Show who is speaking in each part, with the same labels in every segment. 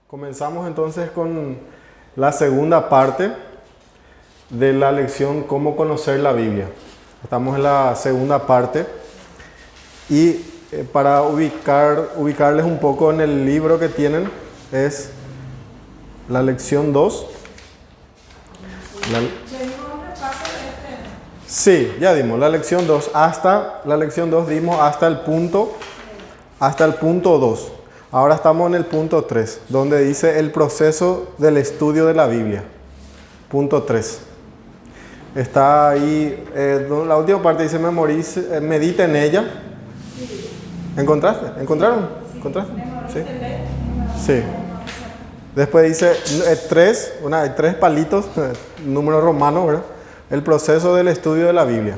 Speaker 1: Comenzamos entonces con la segunda parte de la lección Cómo conocer la Biblia. Estamos en la segunda parte y para ubicarles un poco en el libro que tienen es la lección 2. Sí, ya dimos la lección 2. Hasta la lección 2 dimos hasta el punto 2. Ahora estamos en el punto 3, donde dice el proceso del estudio de la Biblia. Punto 3. Está ahí, la última parte dice memorice, medita en ella. ¿Encontraste? ¿Encontraron? ¿Encontraste? Sí. Sí. Después dice hay tres palitos, número romano, ¿verdad? El proceso del estudio de la Biblia.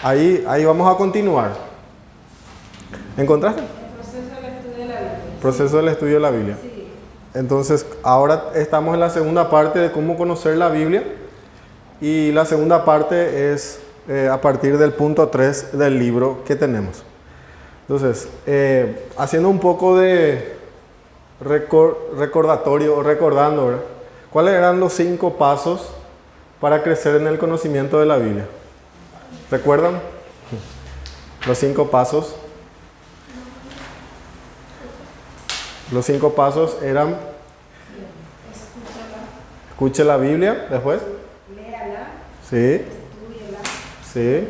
Speaker 1: Ahí vamos a continuar. ¿Encontraste? Proceso del estudio de la Biblia. Sí. Entonces, ahora estamos en la segunda parte de cómo conocer la Biblia. Y la segunda parte es a partir del punto 3 del libro que tenemos. Entonces, haciendo un poco de recordatorio o recordando, ¿verdad? ¿Cuáles eran los 5 pasos para crecer en el conocimiento de la Biblia? ¿Recuerdan? Los 5 pasos. Los 5 pasos eran: escuche la Biblia, después léala, sí, estúdiela, sí,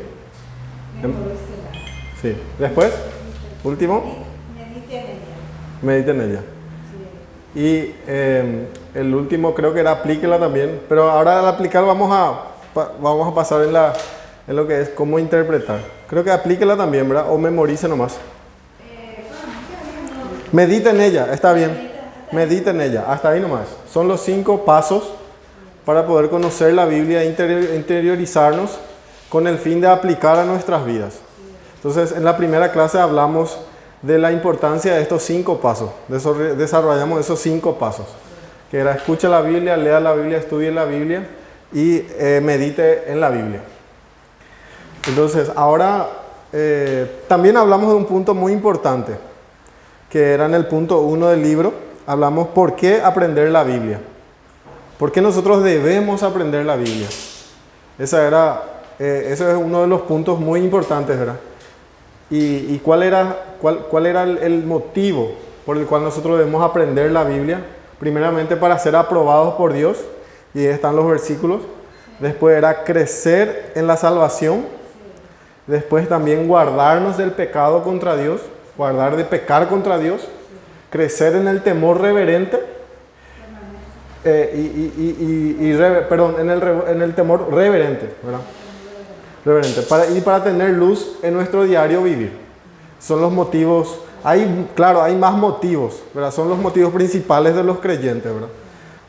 Speaker 1: memorícela, sí, después, último, medite en ella. Sí. Y el último creo que era aplíquela también, pero ahora al aplicar vamos a pasar en lo que es cómo interpretar. Creo que aplíquela también, ¿verdad? O memorice nomás. Medita en ella, está bien. Medita en ella, hasta ahí nomás. Son los 5 pasos para poder conocer la Biblia e interiorizarnos con el fin de aplicar a nuestras vidas. Entonces, en la primera clase hablamos de la importancia de estos 5 pasos. Desarrollamos esos 5 pasos. Que era: escucha la Biblia, lea la Biblia, estudie la Biblia y medite en la Biblia. Entonces, ahora también hablamos de un punto muy importante, que era en el punto 1 del libro. Hablamos por qué aprender la Biblia. ¿Por qué nosotros debemos aprender la Biblia? Ese es uno de los puntos muy importantes, ¿verdad? ¿Y cuál era el motivo por el cual nosotros debemos aprender la Biblia? Primeramente, para ser aprobados por Dios, y ahí están los versículos. Después era crecer en la salvación. Después también guardarnos del pecado contra Dios. Guardar de pecar contra Dios, crecer en el temor reverente, en el temor reverente, ¿verdad? Reverente, para tener luz en nuestro diario vivir. Son los motivos. Hay más motivos, ¿verdad? Son los motivos principales de los creyentes, ¿verdad?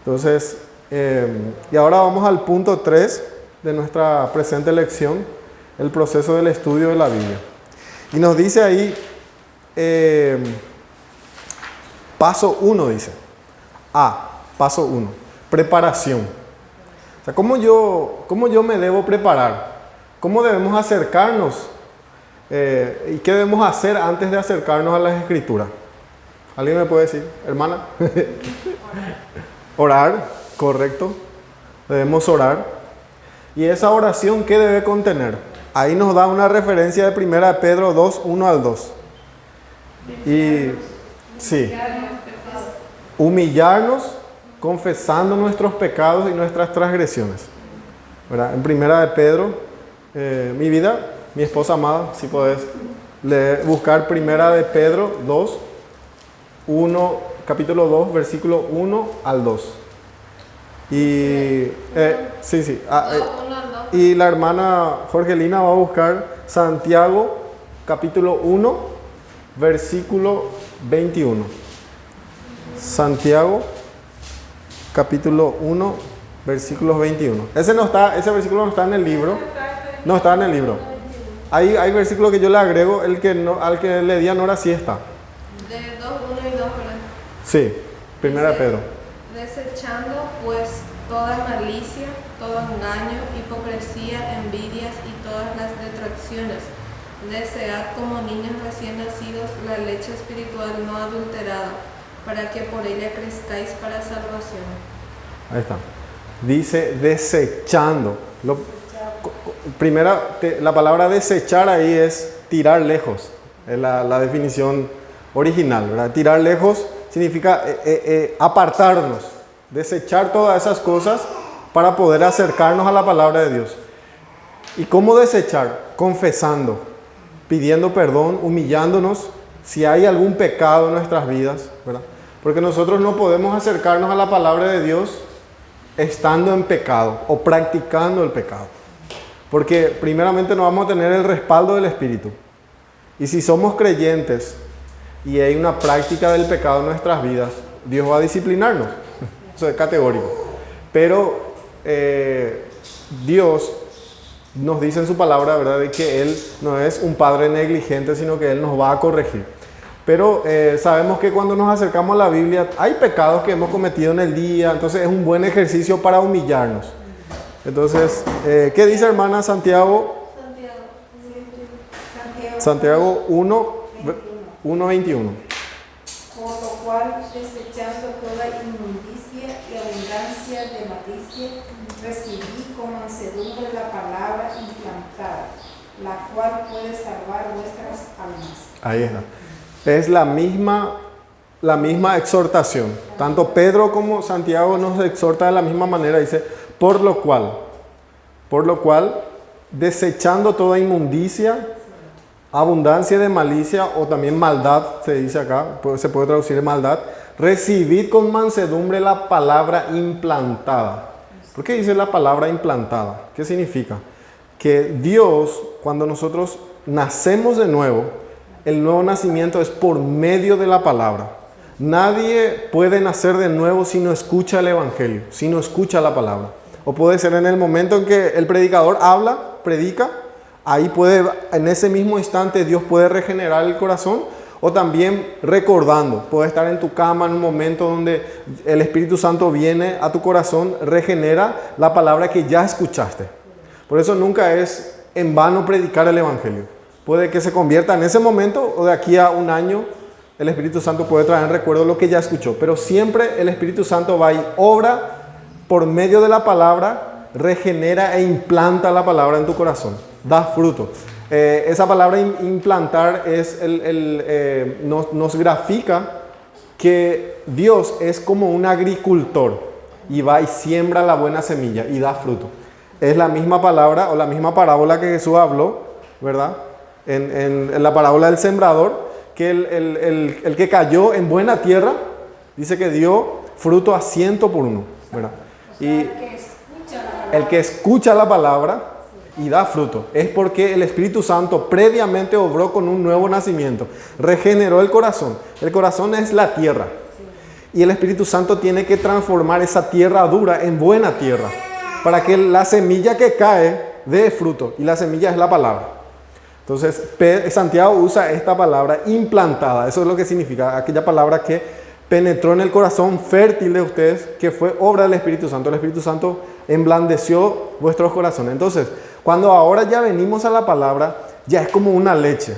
Speaker 1: Entonces, y ahora vamos al punto 3 de nuestra presente lección, el proceso del estudio de la Biblia. Y nos dice ahí, paso 1, dice. Paso 1, preparación. O sea, ¿cómo yo me debo preparar? ¿Cómo debemos acercarnos? ¿Y qué debemos hacer antes de acercarnos a las Escrituras? ¿Alguien me puede decir, hermana? Orar, correcto. Debemos orar. ¿Y esa oración qué debe contener? Ahí nos da una referencia de 1 Pedro 2, 1 al 2. Y sí, humillarnos confesando nuestros pecados y nuestras transgresiones, ¿verdad? En 1 Pedro, mi esposa amada, si podés buscar 1 Pedro 2, 1, capítulo 2, versículo 1 al 2. Y sí. Y la hermana Jorgelina va a buscar Santiago, capítulo 1, versículo 21. Santiago, capítulo 1, versículo 21. Ese versículo no está en el libro. No está en el libro. Hay versículos que yo le agrego, al que le di a Nora sí está.
Speaker 2: De 2, 1 y 2, ¿verdad?
Speaker 1: Sí, 1 Pedro.
Speaker 2: Desechando pues toda malicia, todo engaño, hipocresía, envidias y todas las detracciones. Desead como niños recién nacidos la leche espiritual no adulterada, para que por ella crezcáis para salvación.
Speaker 1: Ahí está. Dice desechando. La palabra desechar ahí es tirar lejos. Es la definición original, ¿verdad? Tirar lejos significa apartarnos, desechar todas esas cosas para poder acercarnos a la palabra de Dios. ¿Y cómo desechar? Confesando, pidiendo perdón, humillándonos si hay algún pecado en nuestras vidas, ¿verdad? Porque nosotros no podemos acercarnos a la palabra de Dios estando en pecado o practicando el pecado. Porque primeramente no vamos a tener el respaldo del Espíritu. Y si somos creyentes y hay una práctica del pecado en nuestras vidas, Dios va a disciplinarnos. Eso es categórico. Pero Dios nos dice en su palabra, ¿verdad?, de que Él no es un padre negligente, sino que Él nos va a corregir. Pero sabemos que cuando nos acercamos a la Biblia hay pecados que hemos cometido en el día, entonces es un buen ejercicio para humillarnos. Entonces, ¿qué dice hermana Santiago? Santiago 1:21.
Speaker 3: Por lo cual, desechando toda inmundicia y abundancia de malicia, recibí con mansedumbre la palabra implantada, la cual puede salvar vuestras almas.
Speaker 1: Ahí está. Es la misma exhortación. Tanto Pedro como Santiago nos exhorta de la misma manera. Dice, por lo cual, desechando toda inmundicia, abundancia de malicia, o también maldad, se dice acá, se puede traducir maldad, recibid con mansedumbre la palabra implantada. ¿Por qué dice la palabra implantada? ¿Qué significa? Que Dios, cuando nosotros nacemos de nuevo, el nuevo nacimiento es por medio de la palabra. Nadie puede nacer de nuevo si no escucha el Evangelio, si no escucha la palabra. O puede ser en el momento en que el predicador predica, ahí en ese mismo instante Dios puede regenerar el corazón, o también recordando. Puede estar en tu cama en un momento donde el Espíritu Santo viene a tu corazón, regenera la palabra que ya escuchaste. Por eso nunca es en vano predicar el Evangelio. Puede que se convierta en ese momento o de aquí a un año, el Espíritu Santo puede traer en recuerdo lo que ya escuchó. Pero siempre el Espíritu Santo va y obra por medio de la palabra, regenera e implanta la palabra en tu corazón. Da fruto. Esa palabra implantar nos grafica que Dios es como un agricultor y va y siembra la buena semilla y da fruto. Es la misma palabra o la misma parábola que Jesús habló, ¿verdad? En la parábola del sembrador, que el que cayó en buena tierra, dice que dio fruto a 100 por 1, ¿verdad? Y el que escucha la palabra y da fruto, es porque el Espíritu Santo previamente obró con un nuevo nacimiento, regeneró el corazón. El corazón es la tierra, y el Espíritu Santo tiene que transformar esa tierra dura en buena tierra, para que la semilla que cae dé fruto, y la semilla es la palabra. Entonces, Santiago usa esta palabra implantada. Eso es lo que significa, aquella palabra que penetró en el corazón fértil de ustedes, que fue obra del Espíritu Santo. El Espíritu Santo emblandeció vuestros corazones. Entonces, cuando ahora ya venimos a la palabra, ya es como una leche.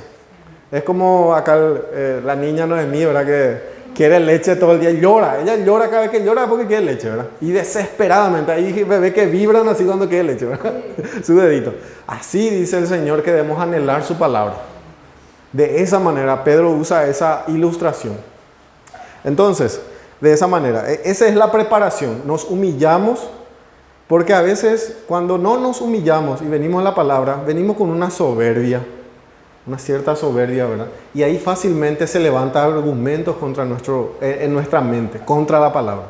Speaker 1: Es como acá la niña Noemí, ¿verdad? Que quiere leche todo el día, llora. Ella llora cada vez que llora porque quiere leche, ¿verdad? Y desesperadamente. Hay bebés que vibran así cuando quiere leche, ¿verdad? Su dedito. Así dice el Señor que debemos anhelar su palabra. De esa manera, Pedro usa esa ilustración. Entonces, de esa manera, esa es la preparación. Nos humillamos, porque a veces cuando no nos humillamos y venimos a la palabra, venimos con una soberbia, una cierta soberbia, ¿verdad? Y ahí fácilmente se levantan argumentos en nuestra mente, contra la palabra.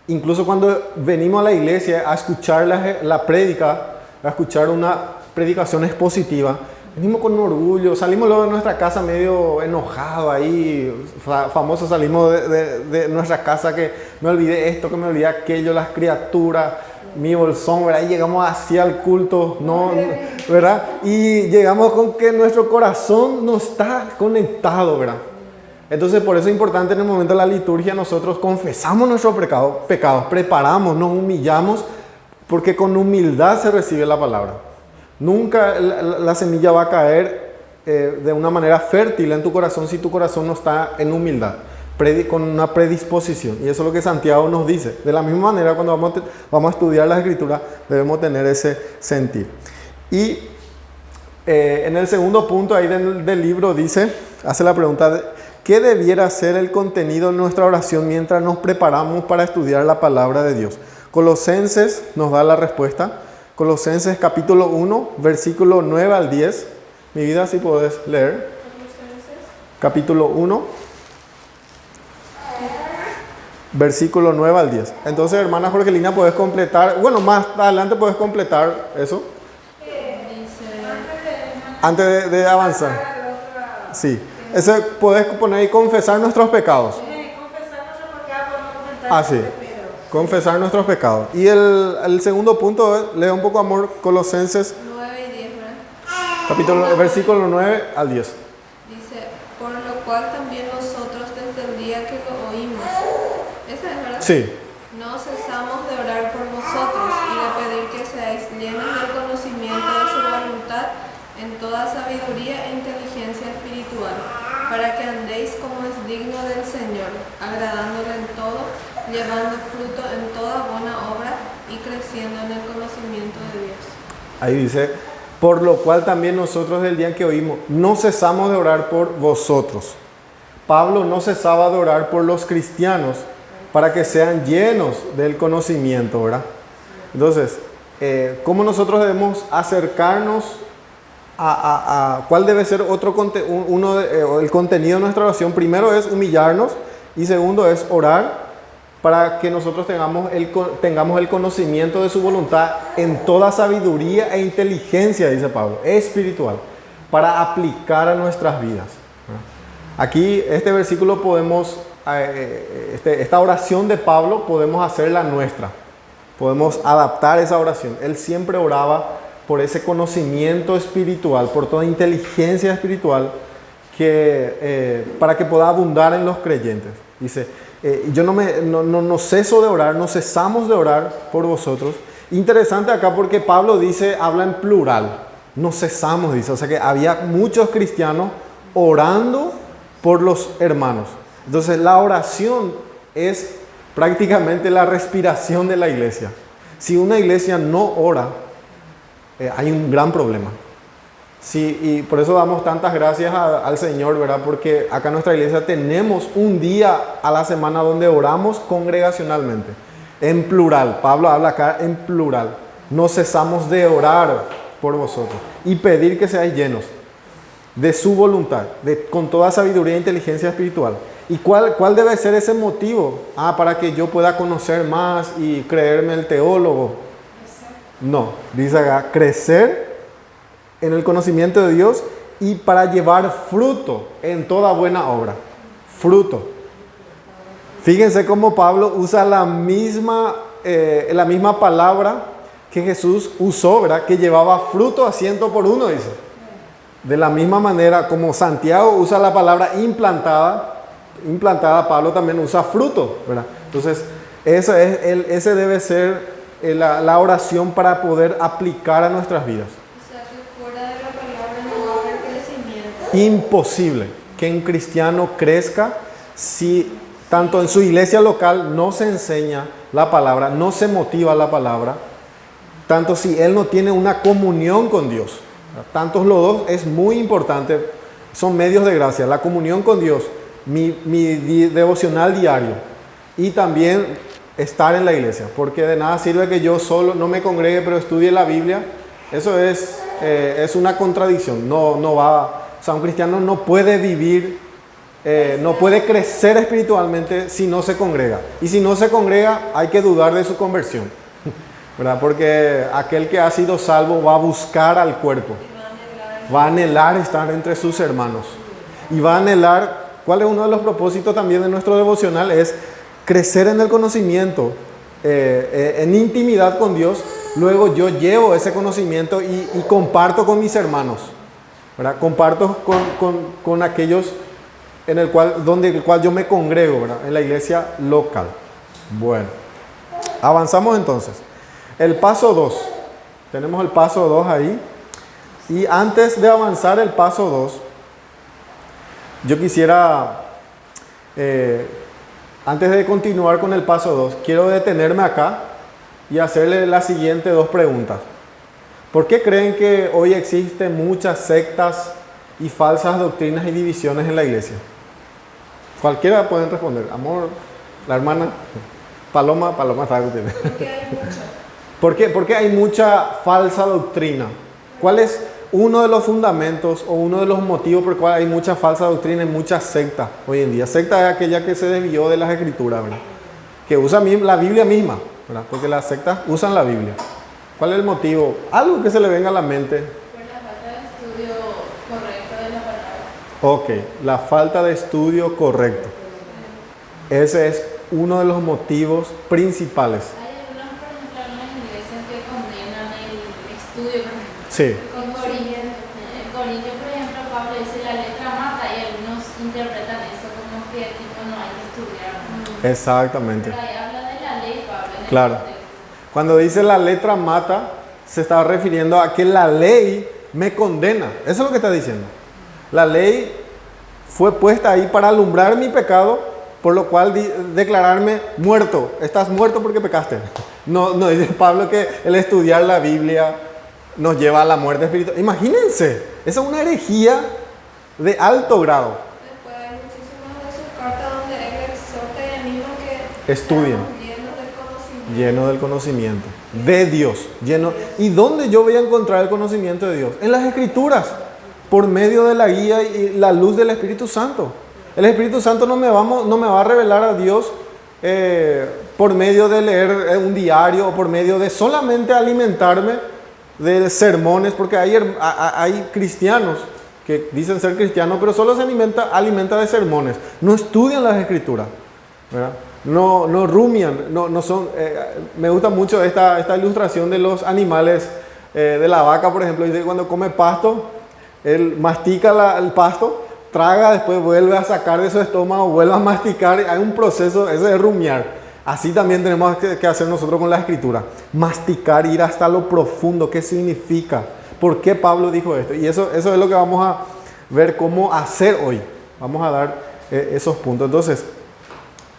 Speaker 1: Incluso cuando venimos a la iglesia a escuchar la prédica, a escuchar una predicación expositiva, venimos con orgullo, salimos luego de nuestra casa medio enojado ahí, famoso, salimos de nuestra casa que me olvidé esto, que me olvidé aquello, las criaturas, mi bolsón, ¿verdad? Y llegamos así al culto, ¿no? ¿Verdad? Y llegamos con que nuestro corazón no está conectado, ¿verdad? Entonces, por eso es importante en el momento de la liturgia nosotros confesamos nuestros pecados, preparamos, nos humillamos, porque con humildad se recibe la palabra. Nunca la semilla va a caer de una manera fértil en tu corazón si tu corazón no está en humildad. con una predisposición. Y eso es lo que Santiago nos dice. De la misma manera, cuando vamos a estudiar la Escritura, debemos tener ese sentir. Y en el segundo punto ahí del libro hace la pregunta, ¿qué debiera ser el contenido de nuestra oración mientras nos preparamos para estudiar la palabra de Dios? Colosenses nos da la respuesta. Colosenses capítulo 1, versículo 9 al 10. Mi vida, si podés leer. Capítulo 1, versículo 9 al 10. Entonces, hermana Jorgelina, puedes completar, bueno, más adelante puedes completar eso. Antes de avanzar. Sí. Ese puedes poner y confesar nuestros pecados. Ah, sí. Confesar nuestros pecados. Y el segundo punto es, lea un poco amor, Colosenses
Speaker 2: 9 y 10, ¿verdad?
Speaker 1: capítulo, versículo 9 al 10.
Speaker 2: Dice, por lo cual también nosotros desde el día que lo oímos, ¿esa es verdad?
Speaker 1: Sí.
Speaker 2: No cesamos de orar por vosotros y de pedir que seáis llenos del conocimiento de su voluntad en toda sabiduría e inteligencia espiritual, para que andéis como es digno del Señor, agradándole en todo, llevando fruto en toda buena obra y creciendo en el conocimiento de Dios.
Speaker 1: Ahí dice, por lo cual también nosotros del día que oímos, no cesamos de orar por vosotros. Pablo no cesaba de orar por los cristianos para que sean llenos del conocimiento, ¿verdad? Entonces, ¿cómo nosotros debemos acercarnos a cuál debe ser el contenido de nuestra oración? Primero es humillarnos y segundo es orar para que nosotros tengamos el conocimiento de su voluntad en toda sabiduría e inteligencia, dice Pablo, espiritual, para aplicar a nuestras vidas. Aquí, este versículo podemos, esta oración de Pablo podemos hacerla nuestra, podemos adaptar esa oración. Él siempre oraba por ese conocimiento espiritual, por toda inteligencia espiritual, para que pueda abundar en los creyentes. Dice, yo no ceso de orar, no cesamos de orar por vosotros. Interesante acá porque Pablo habla en plural, no cesamos, dice. O sea que había muchos cristianos orando por los hermanos. Entonces la oración es prácticamente la respiración de la iglesia. Si una iglesia no ora, hay un gran problema. Sí, y por eso damos tantas gracias al Señor, ¿verdad? Porque acá en nuestra iglesia tenemos un día a la semana donde oramos congregacionalmente, en plural. Pablo habla acá en plural. No cesamos de orar por vosotros y pedir que seáis llenos de su voluntad, con toda sabiduría e inteligencia espiritual. ¿Y cuál debe ser ese motivo? Para que yo pueda conocer más y creerme el teólogo. No, dice acá, crecer en el conocimiento de Dios y para llevar fruto en toda buena obra. Fruto. Fíjense cómo Pablo usa la misma palabra que Jesús usó, ¿verdad? Que llevaba fruto a 100 por 1, dice. De la misma manera como Santiago usa la palabra implantada, Pablo también usa fruto, ¿verdad? Entonces, ese debe ser la oración para poder aplicar a nuestras vidas. Imposible que un cristiano crezca si tanto en su iglesia local no se enseña la palabra, no se motiva la palabra, tanto si él no tiene una comunión con Dios. Tantos los dos es muy importante, son medios de gracia, la comunión con Dios, mi devocional diario y también estar en la iglesia, porque de nada sirve que yo solo no me congregue pero estudie la Biblia. Eso es una contradicción, no va. O sea, un cristiano no puede vivir, no puede crecer espiritualmente si no se congrega. Y si no se congrega, hay que dudar de su conversión, ¿verdad? Porque aquel que ha sido salvo va a buscar al cuerpo, va a anhelar estar entre sus hermanos. Y va a anhelar, ¿cuál es uno de los propósitos también de nuestro devocional? Es crecer en el conocimiento, en intimidad con Dios. Luego yo llevo ese conocimiento y comparto con mis hermanos, ¿verdad? Comparto con aquellos el cual yo me congrego, ¿verdad? En la iglesia local. Bueno, avanzamos entonces. El paso 2. Tenemos el paso 2 ahí. Y antes de avanzar el paso 2, yo quisiera Antes de continuar con el paso 2, quiero detenerme acá y hacerle las siguientes 2 preguntas. ¿Por qué creen que hoy existen muchas sectas y falsas doctrinas y divisiones en la iglesia? Cualquiera pueden responder. Amor, la hermana, Paloma está discutiendo.
Speaker 2: Porque hay mucho.
Speaker 1: ¿Por qué hay mucha falsa doctrina? ¿Cuál es uno de los fundamentos o uno de los motivos por el cual hay mucha falsa doctrina y muchas sectas hoy en día? Secta es aquella que se desvió de las escrituras, ¿verdad? Que usa la Biblia misma, ¿verdad? Porque las sectas usan la Biblia. ¿Cuál es el motivo? Algo que se le venga a la mente.
Speaker 2: Por la falta de estudio correcto de la palabra.
Speaker 1: Ok, la falta de estudio correcto. Ese es uno de los motivos principales.
Speaker 4: Hay algunas, por ejemplo, algunas iglesias que condenan el estudio, por ejemplo.
Speaker 1: Sí,
Speaker 4: En Corintios, por ejemplo, Pablo dice la letra mata y algunos interpretan eso como que tipo no hay que estudiar, ¿no?
Speaker 1: exactamente.
Speaker 4: Pero ahí habla de la ley, Pablo, en el
Speaker 1: Claro.
Speaker 4: contexto.
Speaker 1: Cuando dice la letra mata, se está refiriendo a que la ley me condena. Eso es lo que está diciendo. La ley fue puesta ahí para alumbrar mi pecado, por lo cual declararme muerto. Estás muerto porque pecaste. No dice Pablo que el estudiar la Biblia nos lleva a la muerte espiritual. Imagínense, esa es una herejía de alto grado.
Speaker 2: Después hay muchísimas de sus cartas donde él exhorta y anima que
Speaker 1: Estudien.
Speaker 2: seamos llenos del conocimiento.
Speaker 1: Lleno del conocimiento de Dios. ¿Y dónde yo voy a encontrar el conocimiento de Dios? En las Escrituras, por medio de la guía y la luz del Espíritu Santo. El Espíritu Santo no me va a revelar a Dios por medio de leer un diario o por medio de solamente alimentarme de sermones, porque hay cristianos que dicen ser cristianos, pero solo se alimenta de sermones. No estudian las Escrituras, ¿verdad? No rumian, no son. Me gusta mucho esta ilustración de los animales, de la vaca, por ejemplo. Dice que cuando come pasto, él mastica el pasto, traga, después vuelve a sacar de su estómago, vuelve a masticar. Hay un proceso, ese es rumiar. Así también tenemos que hacer nosotros con la Escritura. Masticar, ir hasta lo profundo. ¿Qué significa? ¿Por qué Pablo dijo esto? Y eso es lo que vamos a ver cómo hacer hoy. Vamos a dar esos puntos. Entonces,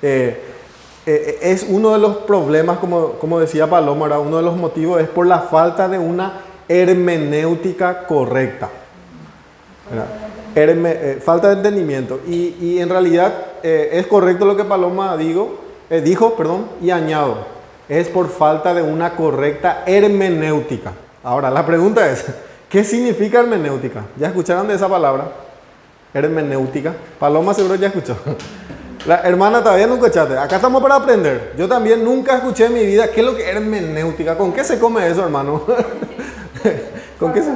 Speaker 1: es uno de los problemas, como decía Paloma, ¿verdad? Uno de los motivos es por la falta de una hermenéutica correcta, ¿verdad? Falta de entendimiento. Y en realidad es correcto lo que Paloma dijo, y añado, es por falta de una correcta hermenéutica. Ahora, la pregunta es, ¿qué significa hermenéutica? ¿Ya escucharon de esa palabra? Hermenéutica. Paloma seguro ya escuchó. La hermana todavía nunca escuchaste. Acá estamos para aprender. Yo también nunca escuché en mi vida qué es lo que es hermenéutica. ¿Con qué se come eso, hermano? ¿Con qué se?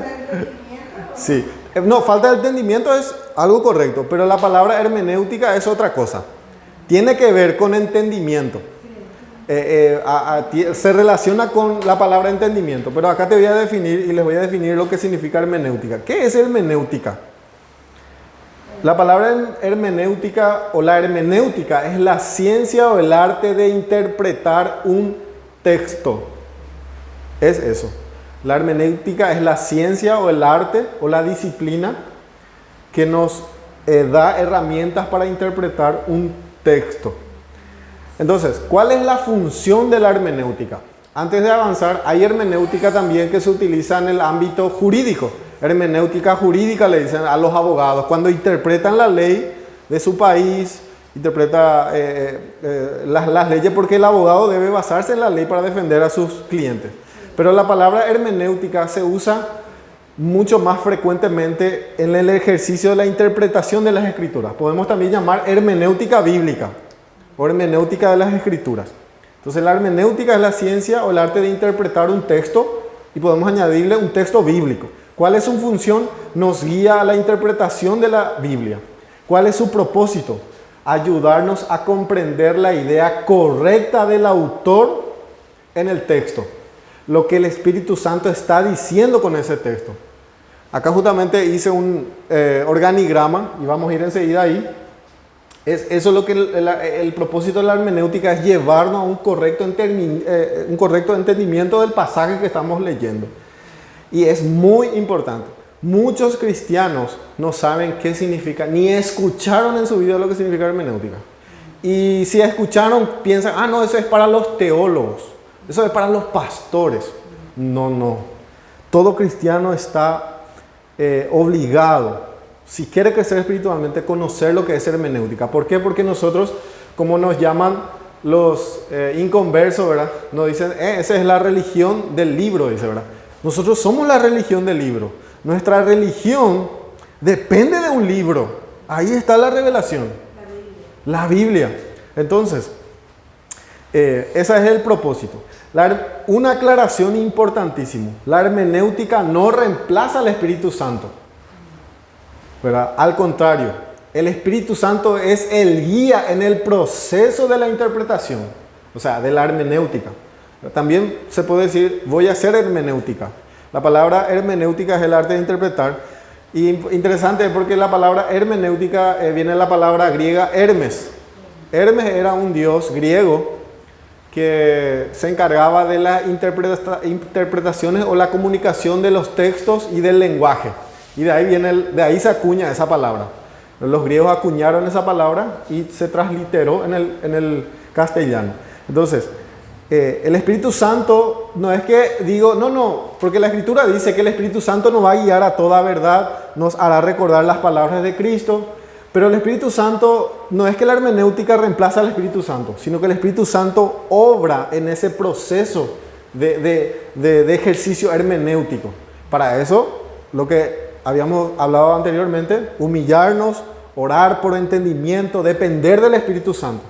Speaker 1: Sí. No, falta de entendimiento es algo correcto, pero la palabra hermenéutica es otra cosa. Tiene que ver con entendimiento. Se relaciona con la palabra entendimiento, pero acá te voy a definir y les voy a definir lo que significa hermenéutica. ¿Qué es hermenéutica? La palabra hermenéutica o la hermenéutica es la ciencia o el arte de interpretar un texto. Es eso. La hermenéutica es la ciencia o el arte o la disciplina que nos da herramientas para interpretar un texto. Entonces, ¿cuál es la función de la hermenéutica? Antes de avanzar, hay hermenéutica también que se utiliza en el ámbito jurídico. Hermenéutica jurídica le dicen a los abogados cuando interpretan la ley de su país, interpreta las leyes, porque el abogado debe basarse en la ley para defender a sus clientes. Pero la palabra hermenéutica se usa mucho más frecuentemente en el ejercicio de la interpretación de las escrituras. Podemos también llamar hermenéutica bíblica o hermenéutica de las escrituras. Entonces la hermenéutica es la ciencia o el arte de interpretar un texto y podemos añadirle un texto bíblico. ¿Cuál es su función? Nos guía a la interpretación de la Biblia. ¿Cuál es su propósito? Ayudarnos a comprender la idea correcta del autor en el texto. Lo que el Espíritu Santo está diciendo con ese texto. Acá justamente hice un organigrama y vamos a ir enseguida ahí. Eso es lo que el propósito de la hermenéutica es llevarnos a un correcto entendimiento del pasaje que estamos leyendo. Y es muy Muchos cristianos no saben qué significa, ni escucharon en su vida lo que significa hermenéutica. Y si escucharon, piensan, ah, no, eso es para los teólogos, eso es para los pastores. No, no. Todo cristiano está obligado, si quiere crecer espiritualmente, conocer lo que es hermenéutica. ¿Por qué? Porque nosotros, como nos llaman los inconversos, ¿verdad? Nos dicen, esa es la religión del libro, dice, ¿verdad? Nosotros somos la religión del libro. Nuestra religión depende de un libro. Ahí está la revelación. La Biblia. Entonces, ese es el propósito. Una aclaración importantísima. La hermenéutica no reemplaza al Espíritu Santo, ¿verdad? Al contrario, el Espíritu Santo es el guía en el proceso de la interpretación, o sea, de la hermenéutica. También se puede decir, voy a hacer hermenéutica. La palabra hermenéutica es el arte de interpretar. Y interesante porque la palabra hermenéutica viene de la palabra griega Hermes. Hermes era un dios griego que se encargaba de las interpretaciones o la comunicación de los textos y del lenguaje. Y de ahí se acuña esa palabra. Los griegos acuñaron esa palabra y se transliteró en el castellano. Entonces, el Espíritu Santo no es que digo, no, porque la Escritura dice que el Espíritu Santo nos va a guiar a toda verdad, nos hará recordar las palabras de Cristo, pero el Espíritu Santo no es que la hermenéutica reemplaza al Espíritu Santo, sino que el Espíritu Santo obra en ese proceso de ejercicio hermenéutico. Para eso, lo que habíamos hablado anteriormente, humillarnos, orar por entendimiento, depender del Espíritu Santo.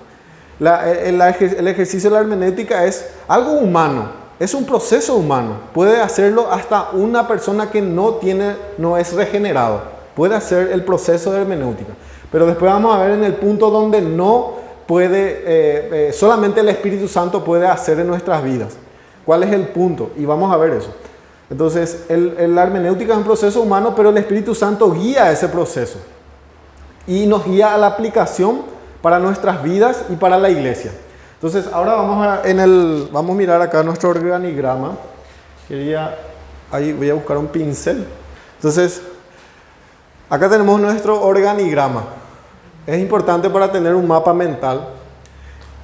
Speaker 1: El ejercicio de la hermenéutica es algo humano, es un proceso humano. Puede hacerlo hasta una persona que no es regenerado. Puede hacer el proceso de hermenéutica. Pero después vamos a ver en el punto donde no puede, solamente el Espíritu Santo puede hacer en nuestras vidas. ¿Cuál es el punto? Y vamos a ver eso. Entonces, la hermenéutica es un proceso humano, pero el Espíritu Santo guía ese proceso. Y nos guía a la aplicación para nuestras vidas y para la iglesia. Entonces, ahora vamos a mirar acá nuestro organigrama. Ahí voy a buscar un pincel. Entonces, acá tenemos nuestro organigrama. Es importante para tener un mapa mental.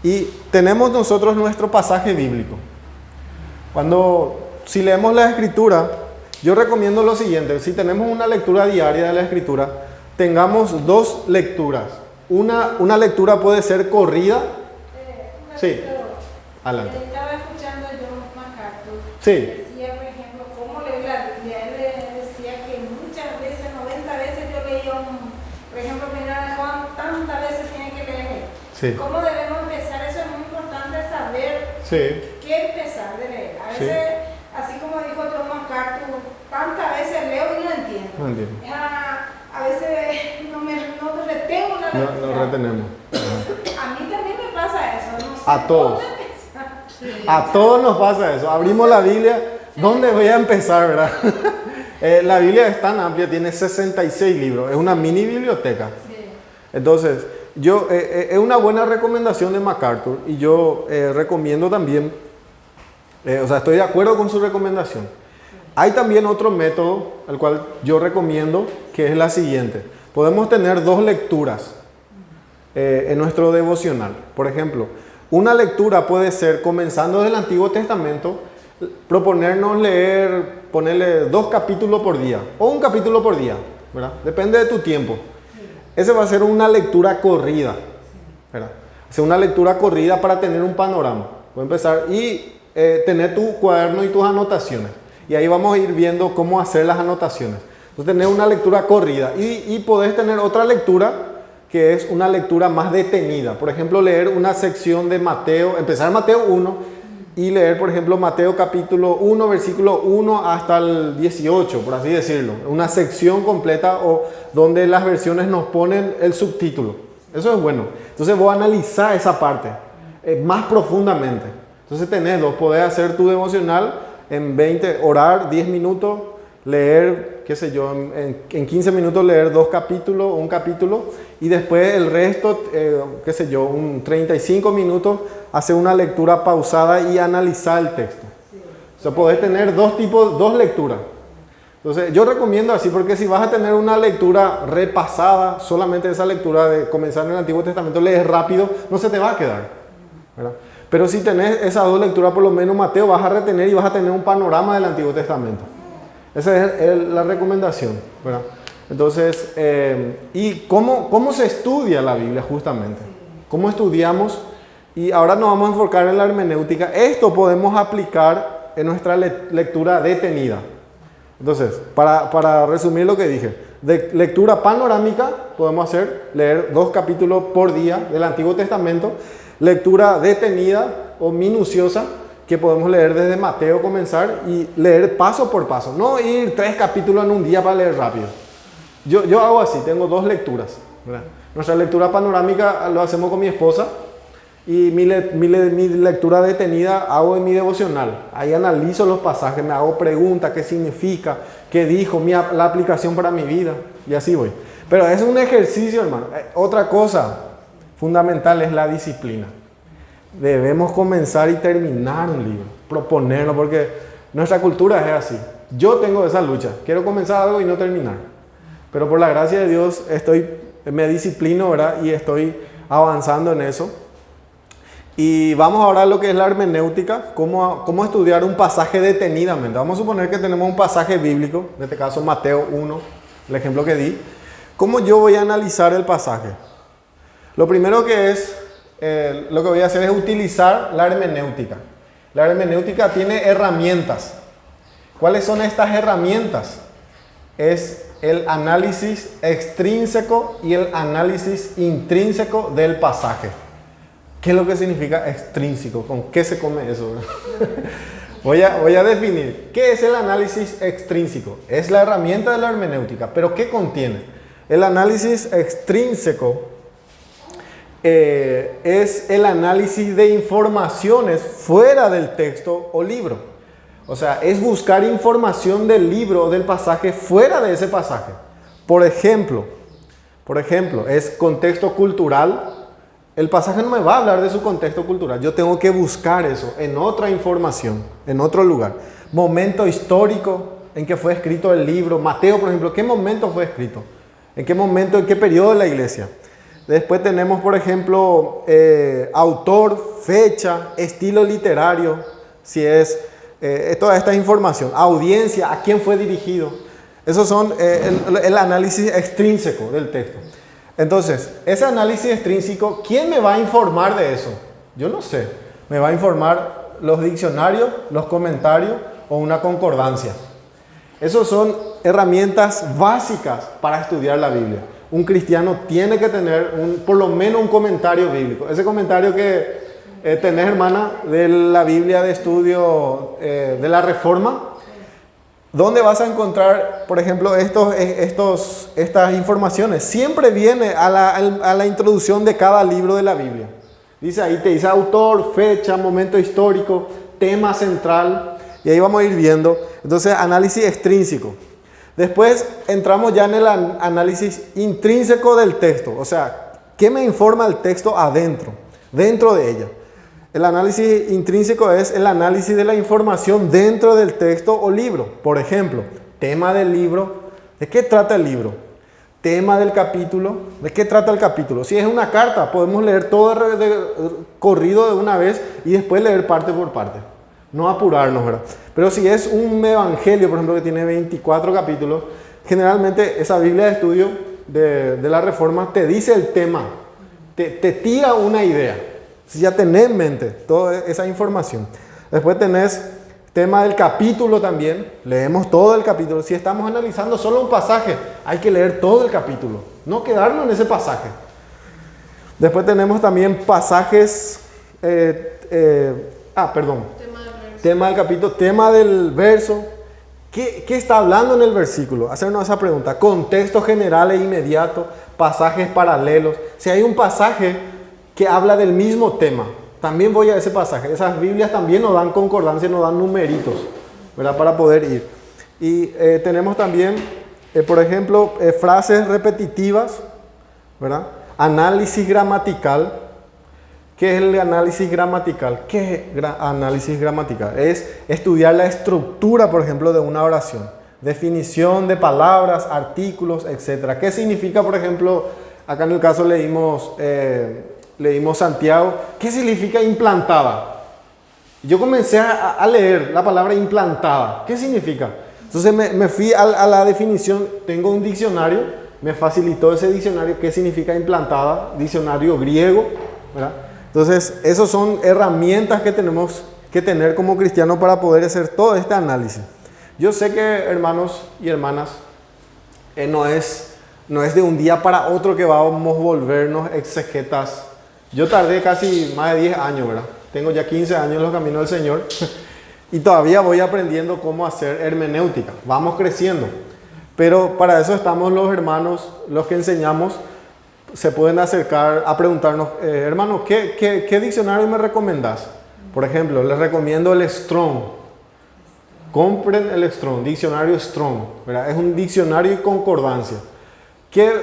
Speaker 1: Y tenemos nosotros nuestro pasaje bíblico. Si leemos la Escritura, yo recomiendo lo siguiente. Si tenemos una lectura diaria de la Escritura, tengamos 2 lecturas. Una lectura puede ser corrida. Sí, adelante.
Speaker 3: Estaba escuchando a John MacArthur.
Speaker 1: Sí.
Speaker 3: Decía, por ejemplo, cómo leer la Biblia. Él decía que muchas veces, 90 veces yo leía por ejemplo, Primera de Juan, tantas veces tiene que leer.
Speaker 1: Sí.
Speaker 3: ¿Cómo debemos empezar? Eso es muy importante saber qué empezar de leer. A veces, así como dijo John MacArthur, tantas veces leo y no entiendo.
Speaker 1: No entiendo.
Speaker 3: A veces no retengo la lectura.
Speaker 1: No retenemos.
Speaker 3: A mí también me pasa eso. No sé
Speaker 1: A todos.
Speaker 3: dónde empezar.
Speaker 2: Sí.
Speaker 1: A todos nos pasa eso. Abrimos la Biblia. ¿Dónde voy a empezar, verdad? La Biblia es tan amplia, tiene 66 libros. Es una mini biblioteca.
Speaker 3: Sí.
Speaker 1: Entonces, es una buena recomendación de MacArthur. Y yo recomiendo también, estoy de acuerdo con su recomendación. Hay también otro método, al cual yo recomiendo, que es la siguiente. Podemos tener 2 lecturas en nuestro devocional. Por ejemplo, una lectura puede ser, comenzando del Antiguo Testamento, proponernos ponerle 2 capítulos por día, o un capítulo por día, ¿verdad? Depende de tu tiempo. Ese va a ser una lectura corrida, ¿verdad? Hacer una lectura corrida para tener un panorama. Voy a empezar y tener tu cuaderno y tus anotaciones. Y ahí vamos a ir viendo cómo hacer las anotaciones. Entonces, tener una lectura corrida. Y podés tener otra lectura que es una lectura más detenida. Por ejemplo, leer una sección de Mateo, empezar Mateo 1 y leer, por ejemplo, Mateo capítulo 1, versículo 1 hasta el 18, por así decirlo. Una sección completa o donde las versiones nos ponen el subtítulo. Eso es bueno. Entonces, vos analizar esa parte más profundamente. Entonces, podés hacer tu devocional en 20, orar 10 minutos, leer, qué sé yo, en 15 minutos leer 2 capítulos, un capítulo, y después el resto, qué sé yo, 35 minutos, hacer una lectura pausada y analizar el texto. O sea, podés tener 2 lecturas. Entonces yo recomiendo así, porque si vas a tener una lectura repasada, solamente esa lectura de comenzar en el Antiguo Testamento, lees rápido, no se te va a quedar, ¿verdad? Pero si tenés esas dos lecturas, por lo menos Mateo, vas a retener y vas a tener un panorama del Antiguo Testamento. Esa es la recomendación, ¿verdad? Entonces, ¿y cómo se estudia la Biblia justamente? ¿Cómo estudiamos? Y ahora nos vamos a enfocar en la hermenéutica. Esto podemos aplicar en nuestra lectura detenida. Entonces, para resumir lo que dije, de lectura panorámica podemos leer 2 capítulos por día del Antiguo Testamento. Lectura detenida o minuciosa, que podemos leer desde Mateo comenzar y leer paso por paso. No ir 3 capítulos en un día para leer rápido. Yo hago así, tengo 2 lecturas, ¿verdad? Nuestra lectura panorámica lo hacemos con mi esposa y mi lectura detenida hago en mi devocional. Ahí analizo los pasajes, me hago preguntas, qué significa, qué dijo, la aplicación para mi vida y así voy. Pero es un ejercicio, hermano. Otra cosa fundamental es la disciplina. Debemos comenzar y terminar un libro, proponerlo, porque nuestra cultura es así. Yo tengo esa lucha, quiero comenzar algo y no terminar. Pero por la gracia de Dios me disciplino, ¿verdad? Y estoy avanzando en eso. Y vamos ahora a lo que es la hermenéutica, cómo estudiar un pasaje detenidamente. Vamos a suponer que tenemos un pasaje bíblico, en este caso Mateo 1, el ejemplo que di. ¿Cómo yo voy a analizar el pasaje? Lo primero lo que voy a hacer es utilizar la hermenéutica. La hermenéutica tiene herramientas. ¿Cuáles son estas herramientas? Es el análisis extrínseco y el análisis intrínseco del pasaje. ¿Qué es lo que significa extrínseco? ¿Con qué se come eso? Voy a definir. ¿Qué es el análisis extrínseco? Es la herramienta de la hermenéutica. ¿Pero qué contiene? El análisis extrínseco es el análisis de informaciones fuera del texto o libro. O sea, es buscar información del libro o del pasaje fuera de ese pasaje. Por ejemplo, es contexto cultural. El pasaje no me va a hablar de su contexto cultural. Yo tengo que buscar eso en otra información, en otro lugar. Momento histórico en que fue escrito el libro. Mateo, por ejemplo, ¿qué momento fue escrito? ¿En qué momento, en qué periodo de la iglesia? Después tenemos, por ejemplo, autor, fecha, estilo literario, si es toda esta información, audiencia, a quién fue dirigido. Esos son el análisis extrínseco del texto. Entonces, ese análisis extrínseco, ¿quién me va a informar de eso? Yo no sé. Me va a informar los diccionarios, los comentarios o una concordancia. Esas son herramientas básicas para estudiar la Biblia. Un cristiano tiene que tener por lo menos un comentario bíblico. Ese comentario que tenés, hermana, de la Biblia de estudio de la Reforma, ¿dónde vas a encontrar, por ejemplo, estas informaciones? Siempre viene a la introducción de cada libro de la Biblia. Te dice autor, fecha, momento histórico, tema central, y ahí vamos a ir viendo. Entonces, análisis extrínseco. Después entramos ya en el análisis intrínseco del texto. O sea, ¿qué me informa el texto dentro de ella? El análisis intrínseco es el análisis de la información dentro del texto o libro. Por ejemplo, tema del libro. ¿De qué trata el libro? Tema del capítulo. ¿De qué trata el capítulo? Si es una carta, podemos leer todo corrido de una vez y después leer parte por parte. No apurarnos, ¿verdad? Pero si es un evangelio, por ejemplo, que tiene 24 capítulos, generalmente esa Biblia de estudio de la Reforma te dice el tema, te tira una idea. Si ya tenés en mente toda esa información. Después tenés tema del capítulo también, leemos todo el capítulo. Si estamos analizando solo un pasaje, hay que leer todo el capítulo, no quedarnos en ese pasaje. Después tenemos también pasajes, tema del capítulo, tema del verso. ¿Qué está hablando en el versículo? Hacernos esa pregunta. Contexto general e inmediato, pasajes paralelos. Si hay un pasaje que habla del mismo tema, también voy a ese pasaje. Esas Biblias también nos dan concordancia, nos dan numeritos, ¿verdad? Para poder ir. Y tenemos también, por ejemplo, frases repetitivas, ¿verdad? Análisis gramatical. ¿Qué es el análisis gramatical? ¿Qué es análisis gramatical? Es estudiar la estructura, por ejemplo, de una oración. definición de palabras, artículos, etc. ¿Qué significa, por ejemplo, acá en el caso leímos Santiago, qué significa implantada? Yo comencé a leer la palabra implantada. ¿Qué significa? Entonces me fui a la definición, tengo un diccionario, me facilitó ese diccionario, qué significa implantada, diccionario griego, ¿verdad? Entonces, esas son herramientas que tenemos que tener como cristianos para poder hacer todo este análisis. Yo sé que, hermanos y hermanas, no es de un día para otro que vamos a volvernos exegetas. Yo tardé casi más de 10 años, ¿verdad? Tengo ya 15 años en los caminos del Señor y todavía voy aprendiendo cómo hacer hermenéutica. Vamos creciendo. Pero para eso estamos los hermanos, los que enseñamos, se pueden acercar a preguntarnos, hermano, ¿qué diccionario me recomendás? Por ejemplo, les recomiendo el Strong. Compren el Strong, diccionario Strong, ¿verdad? Es un diccionario y concordancia. ¿Qué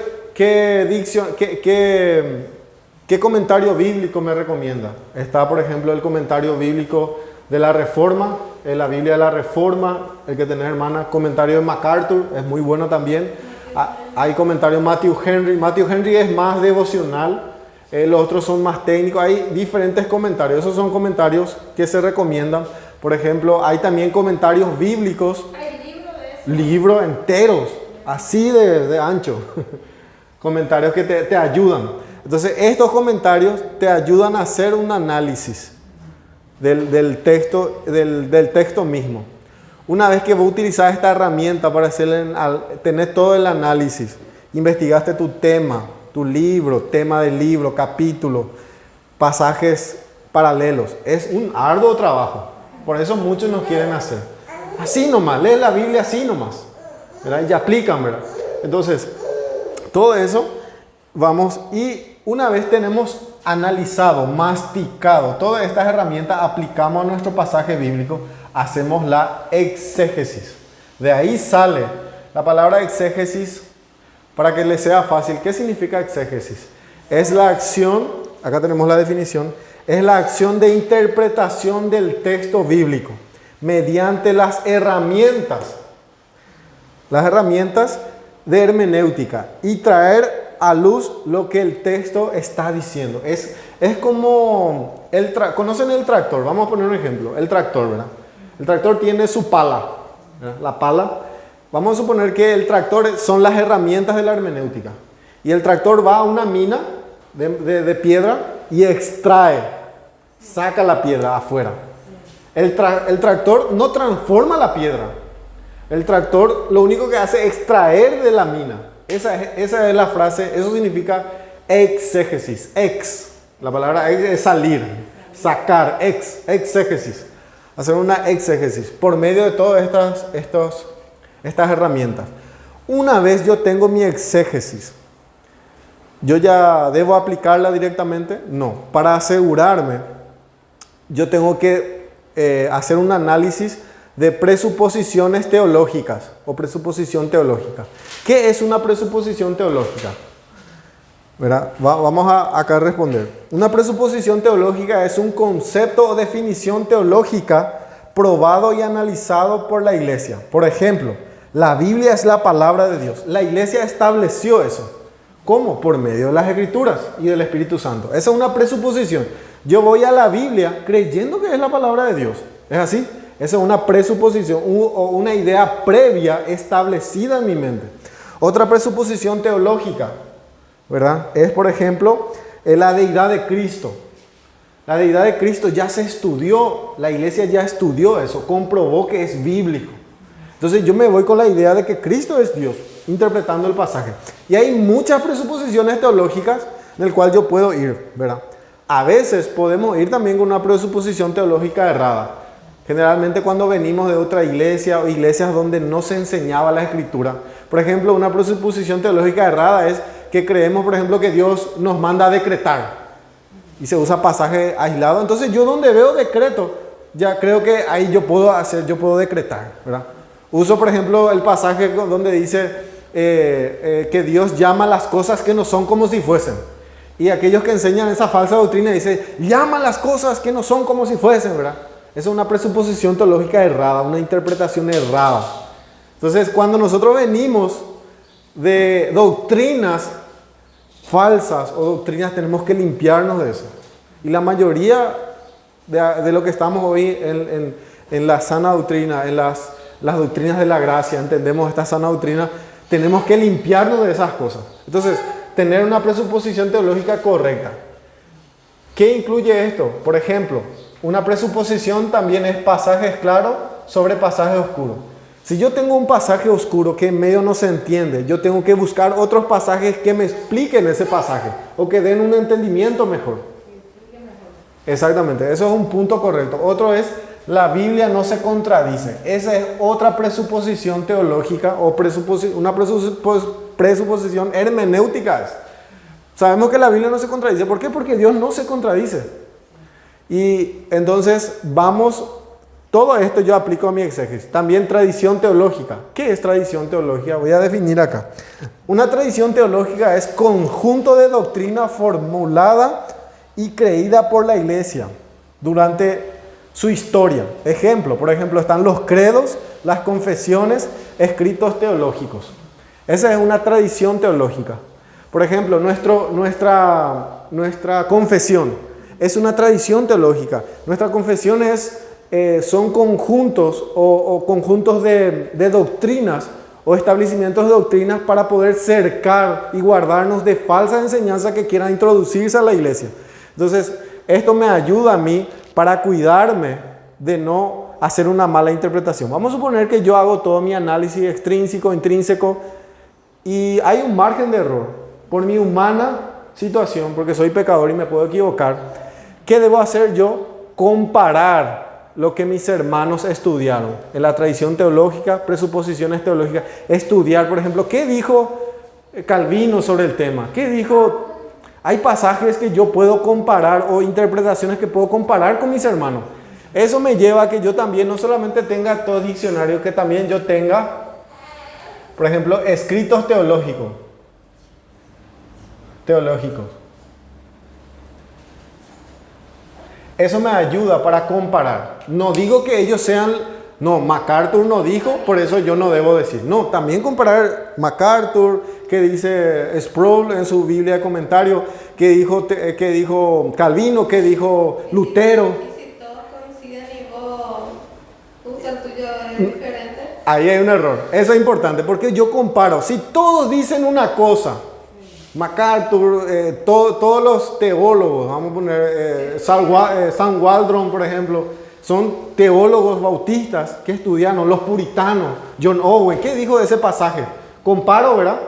Speaker 1: comentario bíblico me recomienda? Está, por ejemplo, el comentario bíblico de la Reforma, la Biblia de la Reforma, el que tenés, hermana, comentario de MacArthur, es muy bueno también. Hay comentario de Matthew Henry. Matthew Henry es más devocional, los otros son más técnicos. Hay diferentes comentarios, esos son comentarios que se recomiendan. Por ejemplo, hay también comentarios bíblicos, libros enteros, así de ancho, comentarios que te ayudan. Entonces, estos comentarios te ayudan a hacer un análisis del texto mismo. Una vez que vos utilizás esta herramienta para tener todo el análisis, investigaste tu tema, tu libro, tema del libro, capítulo, pasajes paralelos. Es un arduo trabajo. Por eso muchos no quieren hacer. Así nomás, lee la Biblia así nomás, ¿verdad? Y aplican, ¿verdad? Entonces, todo eso vamos, y una vez tenemos analizado, masticado todas estas herramientas, aplicamos a nuestro pasaje bíblico, hacemos la exégesis. De ahí sale la palabra exégesis, para que les sea fácil. ¿Qué significa exégesis? Es la acción, acá tenemos la definición, es la acción de interpretación del texto bíblico mediante las herramientas de hermenéutica y traer a luz lo que el texto está diciendo. Es como, ¿conocen el tractor? Vamos a poner un ejemplo. El tractor, ¿verdad? El tractor tiene su pala, ¿verdad? La pala. Vamos a suponer que el tractor son las herramientas de la hermenéutica. Y el tractor va a una mina de piedra y extrae, saca la piedra afuera. El tractor no transforma la piedra. El tractor lo único que hace es extraer de la mina. Esa es la frase, eso significa exégesis. La palabra ex es salir, sacar, exégesis. Hacer una exégesis por medio de todas estas herramientas. Una vez yo tengo mi exégesis, ¿yo ya debo aplicarla directamente? No. Para asegurarme, yo tengo que hacer un análisis de presuposiciones teológicas o presuposición teológica. ¿Qué es una presuposición teológica? ¿Verdad? Vamos acá a responder. Una presuposición teológica es un concepto o definición teológica probado y analizado por la iglesia. Por ejemplo, la Biblia es la palabra de Dios. La iglesia estableció eso. ¿Cómo? Por medio de las Escrituras y del Espíritu Santo. Esa es una presuposición. Yo voy a la Biblia creyendo que es la palabra de Dios. ¿Es así? Esa es una presuposición o una idea previa establecida en mi mente. Otra presuposición teológica, ¿verdad? Es, por ejemplo, la deidad de Cristo. La deidad de Cristo ya se estudió, la iglesia ya estudió eso, comprobó que es bíblico. Entonces yo me voy con la idea de que Cristo es Dios, interpretando el pasaje. Y hay muchas presuposiciones teológicas en las cuales yo puedo ir, ¿verdad? A veces podemos ir también con una presuposición teológica errada. Generalmente cuando venimos de otra iglesia o iglesias donde no se enseñaba la Escritura. Por ejemplo, una presuposición teológica errada es que creemos, por ejemplo, que Dios nos manda a decretar. Y se usa pasaje aislado. Entonces yo donde veo decreto, ya creo que ahí yo puedo decretar, ¿verdad? Uso, por ejemplo, el pasaje donde dice que Dios llama las cosas que no son como si fuesen. Y aquellos que enseñan esa falsa doctrina dicen, llama las cosas que no son como si fuesen, ¿verdad? Esa es una presuposición teológica errada, una interpretación errada Entonces, cuando nosotros venimos de doctrinas falsas o doctrinas, tenemos que limpiarnos de eso. Y la mayoría de lo que estamos hoy en la sana doctrina, en las doctrinas de la gracia, entendemos esta sana doctrina, tenemos que limpiarnos de esas cosas. Entonces, tener una presuposición teológica correcta. ¿Qué incluye esto? Por ejemplo, una presuposición también es pasajes claros sobre pasajes oscuros. Si yo tengo un pasaje oscuro que en medio no se entiende, yo tengo que buscar otros pasajes que me expliquen ese pasaje o que den un entendimiento mejor. Exactamente, eso es un punto correcto. Otro es, la Biblia no se contradice. Esa es otra presuposición teológica o una presuposición hermenéutica. Sabemos que la Biblia no se contradice. ¿Por qué? Porque Dios no se contradice. Y entonces todo esto yo aplico a mi exégesis. También tradición teológica. ¿Qué es tradición teológica? Voy a definir acá. Una tradición teológica es conjunto de doctrina formulada y creída por la iglesia durante su historia. Por ejemplo, están los credos, las confesiones, escritos teológicos. Esa es una tradición teológica. Por ejemplo, nuestra confesión es una tradición teológica. Nuestra confesión son conjuntos o conjuntos de doctrinas o establecimientos de doctrinas para poder cercar y guardarnos de falsas enseñanzas que quieran introducirse a la iglesia. Entonces, esto me ayuda a mí para cuidarme de no hacer una mala interpretación. Vamos a suponer que yo hago todo mi análisis extrínseco, intrínseco, y hay un margen de error por mi humana situación, porque soy pecador y me puedo equivocar. ¿Qué debo hacer yo? Comparar lo que mis hermanos estudiaron en la tradición teológica, presuposiciones teológicas. Estudiar, por ejemplo, ¿qué dijo Calvino sobre el tema? ¿Qué dijo? Hay pasajes que yo puedo comparar o interpretaciones que puedo comparar con mis hermanos. Eso me lleva a que yo también no solamente tenga todo diccionario, que también yo tenga, por ejemplo, escritos teológicos. Eso me ayuda para comparar. No digo que ellos sean, no, MacArthur no dijo, por eso yo no debo decir. No, también comparar MacArthur, que dice Sproul en su Biblia de comentario, que dijo Calvino, que dijo Lutero.
Speaker 2: Y si todos coinciden y vos el tuyo es diferente.
Speaker 1: Ahí hay un error. Eso es importante porque yo comparo. Si todos dicen una cosa, MacArthur, todos los teólogos, vamos a poner Sam Waldron, por ejemplo, son teólogos bautistas que estudiaron, los puritanos, John Owen. ¿Qué dijo de ese pasaje? Comparo, ¿verdad?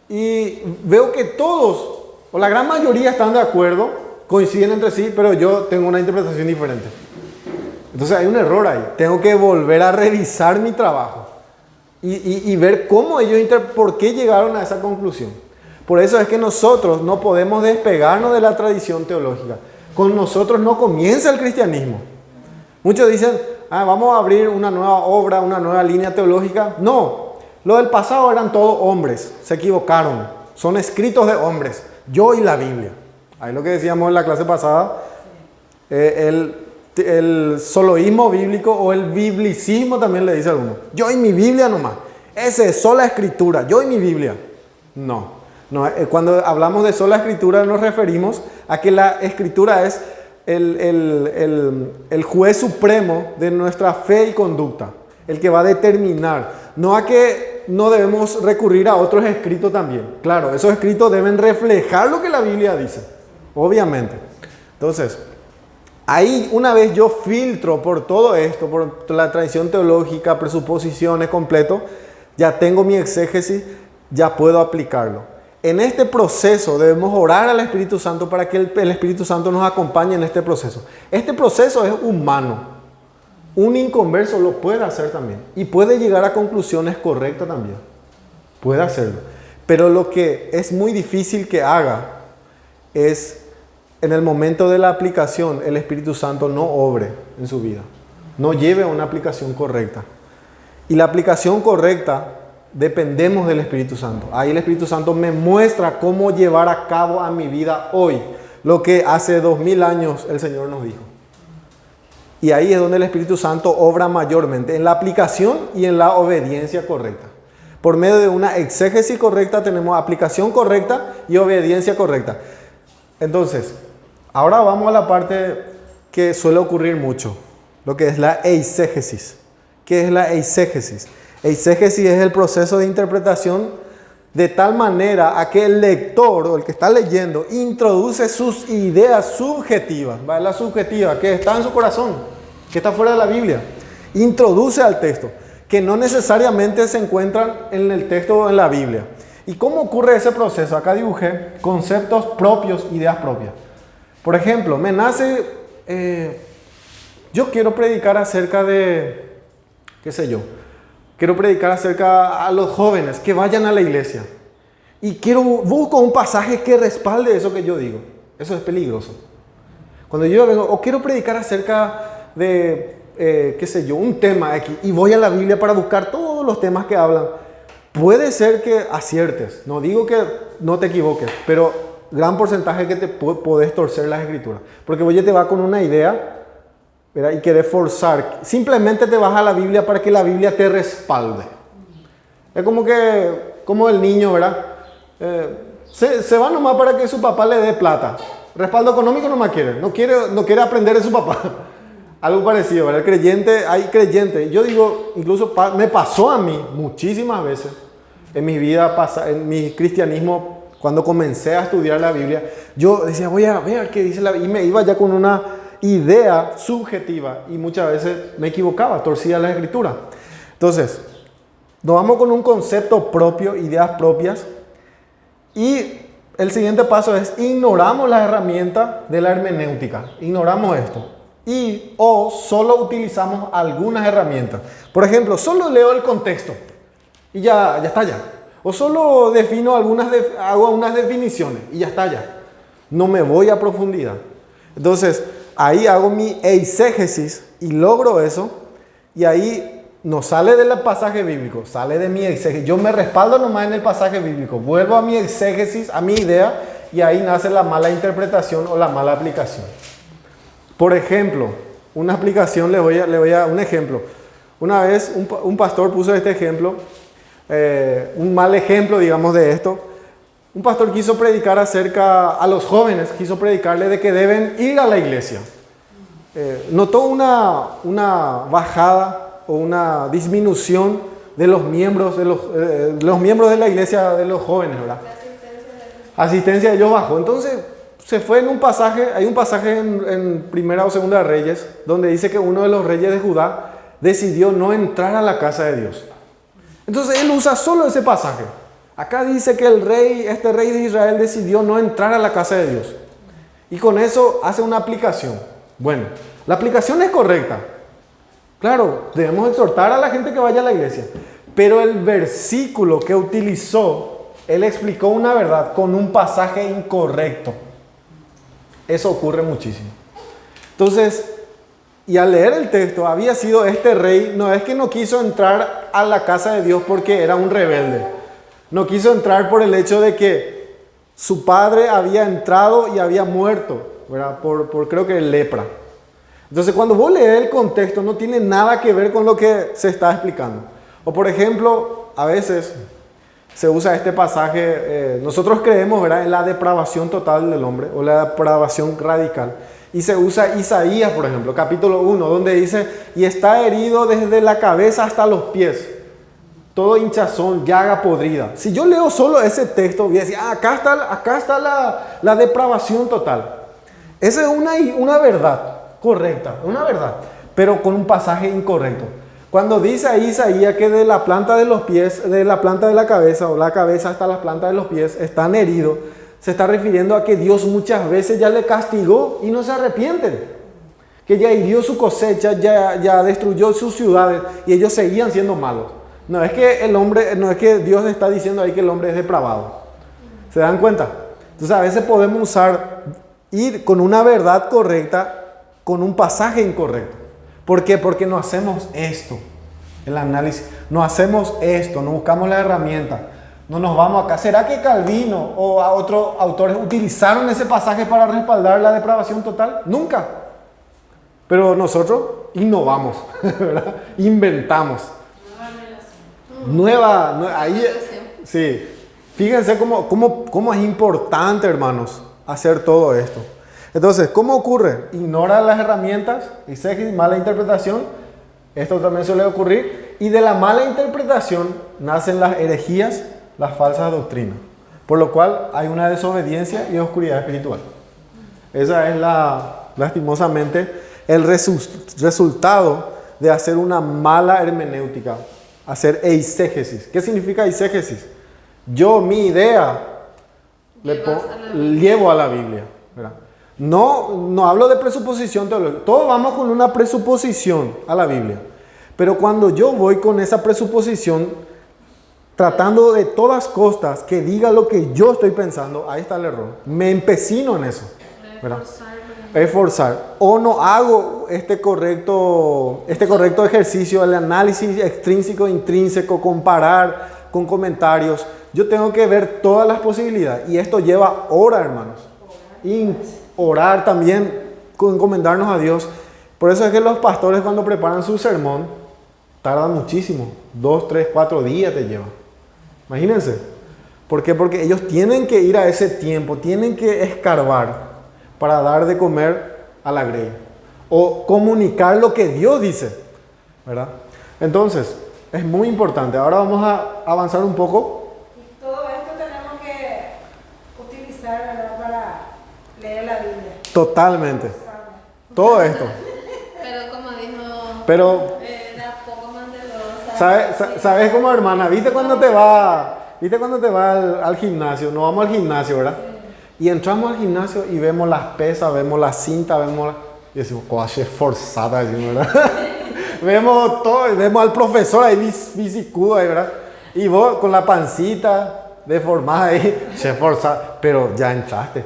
Speaker 1: Y veo que todos, o la gran mayoría, están de acuerdo, coinciden entre sí, pero yo tengo una interpretación diferente. Entonces hay un error ahí. Tengo que volver a revisar mi trabajo y ver cómo por qué llegaron a esa conclusión. Por eso es que nosotros no podemos despegarnos de la tradición teológica. Con nosotros no comienza el cristianismo. Muchos dicen, vamos a abrir una nueva obra, una nueva línea teológica. No, lo del pasado eran todos hombres, se equivocaron. Son escritos de hombres, yo y la Biblia. Ahí lo que decíamos en la clase pasada, el soloísmo bíblico o el biblicismo también le dice a alguno. Yo y mi Biblia nomás. Ese es sola escritura, yo y mi Biblia. No, cuando hablamos de sola escritura nos referimos a que la escritura es el juez supremo de nuestra fe y conducta, el que va a determinar, no a que no debemos recurrir a otros escritos también. Claro, esos escritos deben reflejar lo que la Biblia dice, obviamente. Entonces, ahí una vez yo filtro por todo esto, por la tradición teológica, presuposiciones completo, ya tengo mi exégesis, ya puedo aplicarlo. En este proceso debemos orar al Espíritu Santo para que el Espíritu Santo nos acompañe en este proceso. Este proceso es humano. Un inconverso lo puede hacer también y puede llegar a conclusiones correctas también. Puede hacerlo. Pero lo que es muy difícil que haga es, en el momento de la aplicación, el Espíritu Santo no obre en su vida. No lleve a una aplicación correcta. Y la aplicación correcta dependemos del Espíritu Santo. Ahí el Espíritu Santo me muestra cómo llevar a cabo a mi vida hoy lo que hace 2000 años el Señor nos dijo. Y ahí es donde el Espíritu Santo obra mayormente, en la aplicación y en la obediencia correcta. Por medio de una exégesis correcta tenemos aplicación correcta y obediencia correcta. Entonces, ahora vamos a la parte que suele ocurrir mucho, lo que es la eisegesis. ¿Qué es la eisegesis? Eisegesis es el proceso de interpretación de tal manera a que el lector o el que está leyendo introduce sus ideas subjetivas, ¿vale? La subjetiva que está en su corazón, que está fuera de la Biblia, introduce al texto, que no necesariamente se encuentran en el texto o en la Biblia. ¿Y cómo ocurre ese proceso? Acá dibujé conceptos propios, ideas propias. Por ejemplo, me nace, yo quiero predicar acerca de, qué sé yo, quiero predicar acerca a los jóvenes que vayan a la iglesia. Y busco un pasaje que respalde eso que yo digo. Eso es peligroso. Cuando yo vengo, o quiero predicar acerca de, qué sé yo, un tema aquí, y voy a la Biblia para buscar todos los temas que hablan, puede ser que aciertes. No digo que no te equivoques, pero gran porcentaje que te podés torcer las escrituras. Porque vos ya te vas con una idea, ¿verdad? Y querés forzar. Simplemente te vas a la Biblia para que la Biblia te respalde. Es como el niño, ¿verdad? Se va nomás para que su papá le dé plata. Respaldo económico no quiere. No quiere aprender de su papá. Algo parecido, ¿verdad? Hay creyentes. Yo digo, incluso me pasó a mí muchísimas veces en mi vida, en mi cristianismo, cuando comencé a estudiar la Biblia. Yo decía, voy a ver qué dice la Biblia. Y me iba ya con una idea subjetiva. Y muchas veces me equivocaba, torcía la escritura. Entonces, nos vamos con un concepto propio, ideas propias. Y el siguiente paso es, ignoramos la herramienta de la hermenéutica. Ignoramos esto. O solo utilizamos algunas herramientas. Por ejemplo, solo leo el contexto y ya está ya. O solo hago unas definiciones y ya está ya. No me voy a profundidad. Entonces, ahí hago mi eisegesis y logro eso. Y ahí no sale del pasaje bíblico, sale de mi eisegesis. Yo me respaldo nomás en el pasaje bíblico. Vuelvo a mi eisegesis, a mi idea, y ahí nace la mala interpretación o la mala aplicación. Por ejemplo, una aplicación, le voy a un ejemplo. Una vez un pastor puso este ejemplo, un mal ejemplo, digamos, de esto. Un pastor quiso predicar a los jóvenes, quiso predicarle de que deben ir a la iglesia. Notó una bajada o una disminución de los miembros de la iglesia, de los jóvenes, ¿verdad? Asistencia de ellos bajó. Entonces, se fue en un pasaje, hay un pasaje en Primera o Segunda de Reyes, donde dice que uno de los reyes de Judá decidió no entrar a la casa de Dios. Entonces él usa solo ese pasaje. Acá dice que este rey de Israel decidió no entrar a la casa de Dios. Y con eso hace una aplicación. Bueno, la aplicación es correcta. Claro, debemos exhortar a la gente que vaya a la iglesia. Pero el versículo que utilizó, él explicó una verdad con un pasaje incorrecto. Eso ocurre muchísimo. Entonces, y al leer el texto, había sido este rey, no es que no quiso entrar a la casa de Dios porque era un rebelde. No quiso entrar por el hecho de que su padre había entrado y había muerto, ¿verdad? Por creo que lepra. Entonces, cuando vos lees el contexto, no tiene nada que ver con lo que se está explicando. O por ejemplo, a veces se usa este pasaje, nosotros creemos, ¿verdad?, en la depravación total del hombre o la depravación radical. Y se usa Isaías, por ejemplo, capítulo 1, donde dice, y está herido desde la cabeza hasta los pies, todo hinchazón, llaga podrida. Si yo leo solo ese texto, voy a decir, acá está la depravación total. Esa es una verdad correcta, una verdad, pero con un pasaje incorrecto. Cuando dice ahí Isaías que de la planta de los pies, de la planta de la cabeza o la cabeza hasta la planta de los pies están heridos, se está refiriendo a que Dios muchas veces ya le castigó y no se arrepienten. Que ya hirió su cosecha, ya destruyó sus ciudades y ellos seguían siendo malos. No es que Dios está diciendo ahí que el hombre es depravado. ¿Se dan cuenta? Entonces a veces podemos ir con una verdad correcta con un pasaje incorrecto. ¿Por qué? Porque no hacemos esto, el análisis. No hacemos esto, no buscamos la herramienta. No nos vamos acá. ¿Será que Calvino o a otros autores utilizaron ese pasaje para respaldar la depravación total? Nunca. Pero nosotros innovamos, ¿verdad? Inventamos. Ahí, sí. Fíjense cómo es importante, hermanos, hacer todo esto. Entonces, ¿cómo ocurre? Ignora las herramientas, exégesis, mala interpretación. Esto también suele ocurrir. Y de la mala interpretación nacen las herejías, las falsas doctrinas. Por lo cual hay una desobediencia y oscuridad espiritual. Esa es lastimosamente el resultado de hacer una mala hermenéutica, hacer eisegesis. ¿Qué significa eisegesis? Yo mi idea llevo a la Biblia, ¿verdad? No hablo de presuposición teológica. Todos vamos con una presuposición a la Biblia. Pero cuando yo voy con esa presuposición, tratando de todas costas que diga lo que yo estoy pensando, ahí está el error. Me empecino en eso, ¿verdad? Esforzar. O no hago este correcto ejercicio, el análisis extrínseco e intrínseco, comparar con comentarios. Yo tengo que ver todas las posibilidades. Y esto lleva horas, hermanos. Y orar también, encomendarnos a Dios. Por eso es que los pastores cuando preparan su sermón, tardan muchísimo. 2, 3, 4 días te llevan. Imagínense. ¿Por qué? Porque ellos tienen que ir a ese tiempo, tienen que escarbar para dar de comer a la grey. O comunicar lo que Dios dice, ¿verdad? Entonces, es muy importante. Ahora vamos a avanzar un poco.
Speaker 3: Y todo esto tenemos que utilizar, ¿verdad?, para leer la Biblia.
Speaker 1: Totalmente. Todo esto.
Speaker 2: Pero como dijo,
Speaker 1: Pero,
Speaker 2: era poco más de lo...
Speaker 1: ¿sabes cómo, hermana? ¿Viste cuando te va al gimnasio? No vamos al gimnasio, ¿verdad? Y entramos al gimnasio y vemos las pesas, vemos la cinta, y decimos, coche forzada, ¿verdad? Vemos todo, vemos al profesor ahí bicicudo ahí, ¿verdad? Y vos con la pancita deformada ahí, che forzada, pero ya entraste.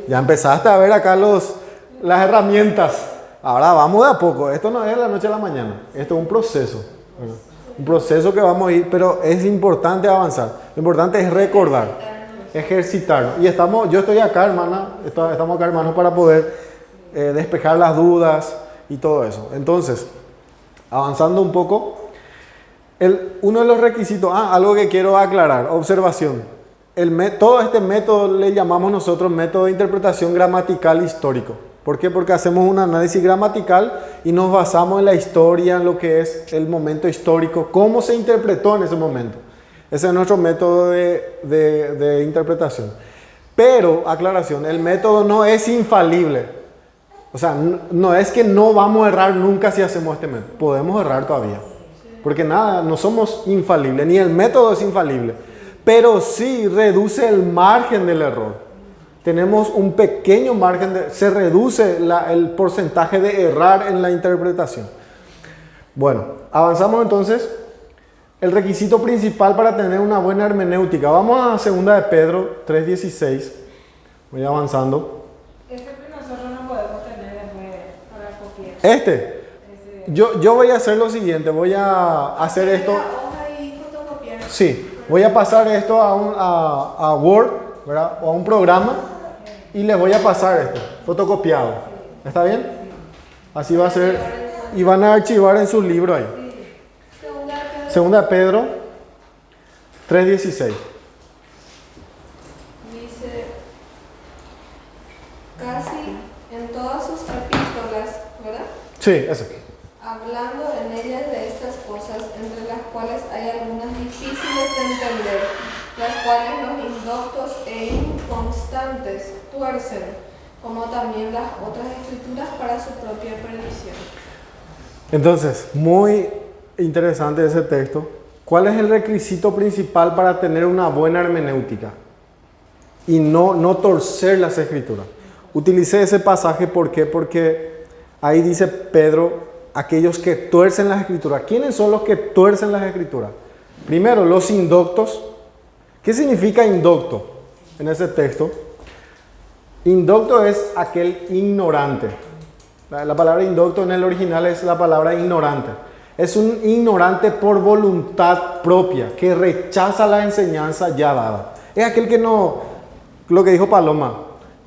Speaker 1: Ya empezaste a ver acá las herramientas. Ahora vamos de a poco. Esto no es de la noche a la mañana. Esto es un proceso, ¿verdad? Un proceso que vamos a ir, pero es importante avanzar. Lo importante es recordar, ejercitarnos. Y yo estoy acá, hermana, estamos acá, hermanos, para poder despejar las dudas y todo eso. Entonces, avanzando un poco, uno de los requisitos, algo que quiero aclarar, observación. Todo este método le llamamos nosotros método de interpretación gramatical histórico. ¿Por qué? Porque hacemos un análisis gramatical y nos basamos en la historia, en lo que es el momento histórico, cómo se interpretó en ese momento. Ese es nuestro método de interpretación. Pero, aclaración, el método no es infalible. O sea, no es que no vamos a errar nunca si hacemos este método. Podemos errar todavía. Porque no somos infalibles, ni el método es infalible. Pero sí reduce el margen del error. Tenemos un pequeño margen, se reduce el porcentaje de errar en la interpretación. Bueno, avanzamos entonces. El requisito principal para tener una buena hermenéutica. Vamos a 2 de Pedro 3:16. Voy avanzando.
Speaker 3: Nosotros no podemos tener después para copiar.
Speaker 1: Yo voy a hacer lo siguiente. Voy a hacer esto.
Speaker 2: Hoja y fotocopiar.
Speaker 1: Sí, voy a pasar esto a Word, ¿verdad? O a un programa y les voy a pasar esto, fotocopiado. ¿Está bien? Así va a ser. Y van a archivar en sus libros ahí. 2 de Pedro 3:16.
Speaker 2: Dice, casi en todas sus epístolas, ¿verdad?
Speaker 1: Sí, eso.
Speaker 2: Hablando en ellas de estas cosas, entre las cuales hay algunas difíciles de entender, las cuales los indoctos e inconstantes tuercen, como también las otras escrituras para su propia perdición.
Speaker 1: Entonces, muy interesante ese texto. ¿Cuál es el requisito principal para tener una buena hermenéutica? Y no torcer las escrituras. Utilicé ese pasaje, ¿por qué? Porque ahí dice Pedro, aquellos que tuercen las escrituras. ¿Quiénes son los que tuercen las escrituras? Primero, los indoctos. ¿Qué significa indocto en ese texto? Indocto es aquel ignorante. La palabra indocto en el original es la palabra ignorante. Es un ignorante por voluntad propia, que rechaza la enseñanza ya dada. Es aquel que no, lo que dijo Paloma,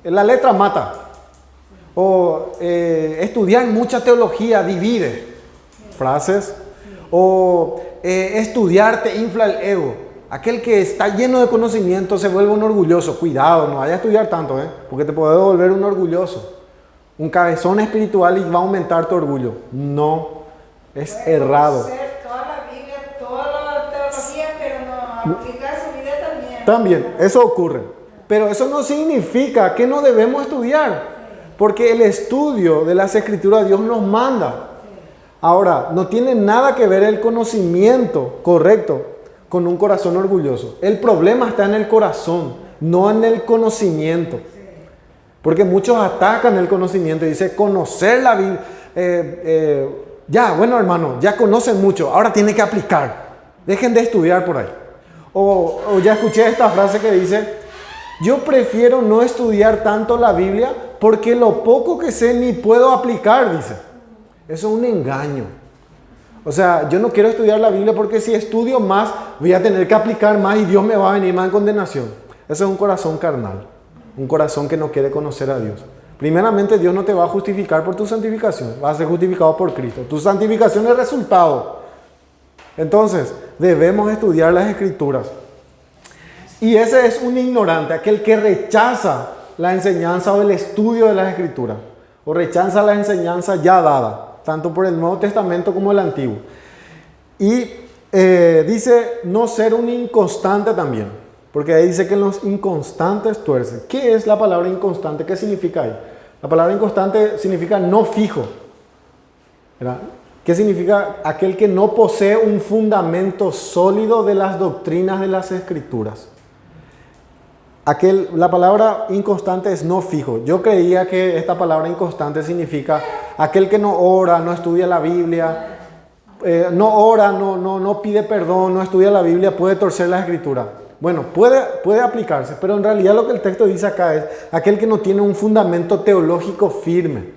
Speaker 1: la letra mata.
Speaker 5: O estudiar mucha teología divide. Frases. O estudiar te infla el ego. Aquel que está lleno de conocimiento se vuelve un orgulloso. Cuidado, no vaya a estudiar tanto, porque te puede volver un orgulloso. Un cabezón espiritual y va a aumentar tu orgullo. No, es errado.
Speaker 3: Conocer toda la Biblia, toda la teología, pero no aplicar su vida también.
Speaker 5: También, eso ocurre. Pero eso no significa que no debemos estudiar. Porque el estudio de las Escrituras Dios nos manda. Ahora, no tiene nada que ver el conocimiento correcto con un corazón orgulloso. El problema está en el corazón, no en el conocimiento. Porque muchos atacan el conocimiento y dicen conocer la Biblia. Bueno hermano, ya conocen mucho, ahora tiene que aplicar. Dejen de estudiar por ahí. O ya escuché esta frase que dice, yo prefiero no estudiar tanto la Biblia porque lo poco que sé ni puedo aplicar, dice. Eso es un engaño. O sea, yo no quiero estudiar la Biblia porque si estudio más voy a tener que aplicar más y Dios me va a venir más en condenación. Ese es un corazón carnal. Un corazón que no quiere conocer a Dios. Primeramente, Dios no te va a justificar por tu santificación. Vas a ser justificado por Cristo. Tu santificación es resultado. Entonces, debemos estudiar las Escrituras. Y ese es un ignorante, aquel que rechaza la enseñanza o el estudio de las Escrituras. O rechaza la enseñanza ya dada, tanto por el Nuevo Testamento como el Antiguo. Y dice no ser un inconstante también. Porque ahí dice que los inconstantes tuercen. ¿Qué es la palabra inconstante? ¿Qué significa ahí? La palabra inconstante significa no fijo. ¿Verdad? ¿Qué significa? Aquel que no posee un fundamento sólido de las doctrinas de las Escrituras. La palabra inconstante es no fijo. Yo creía que esta palabra inconstante significa aquel que no ora, no estudia la Biblia, no ora, no pide perdón, no estudia la Biblia, puede torcer la Escritura. Bueno, puede aplicarse, pero en realidad lo que el texto dice acá es aquel que no tiene un fundamento teológico firme,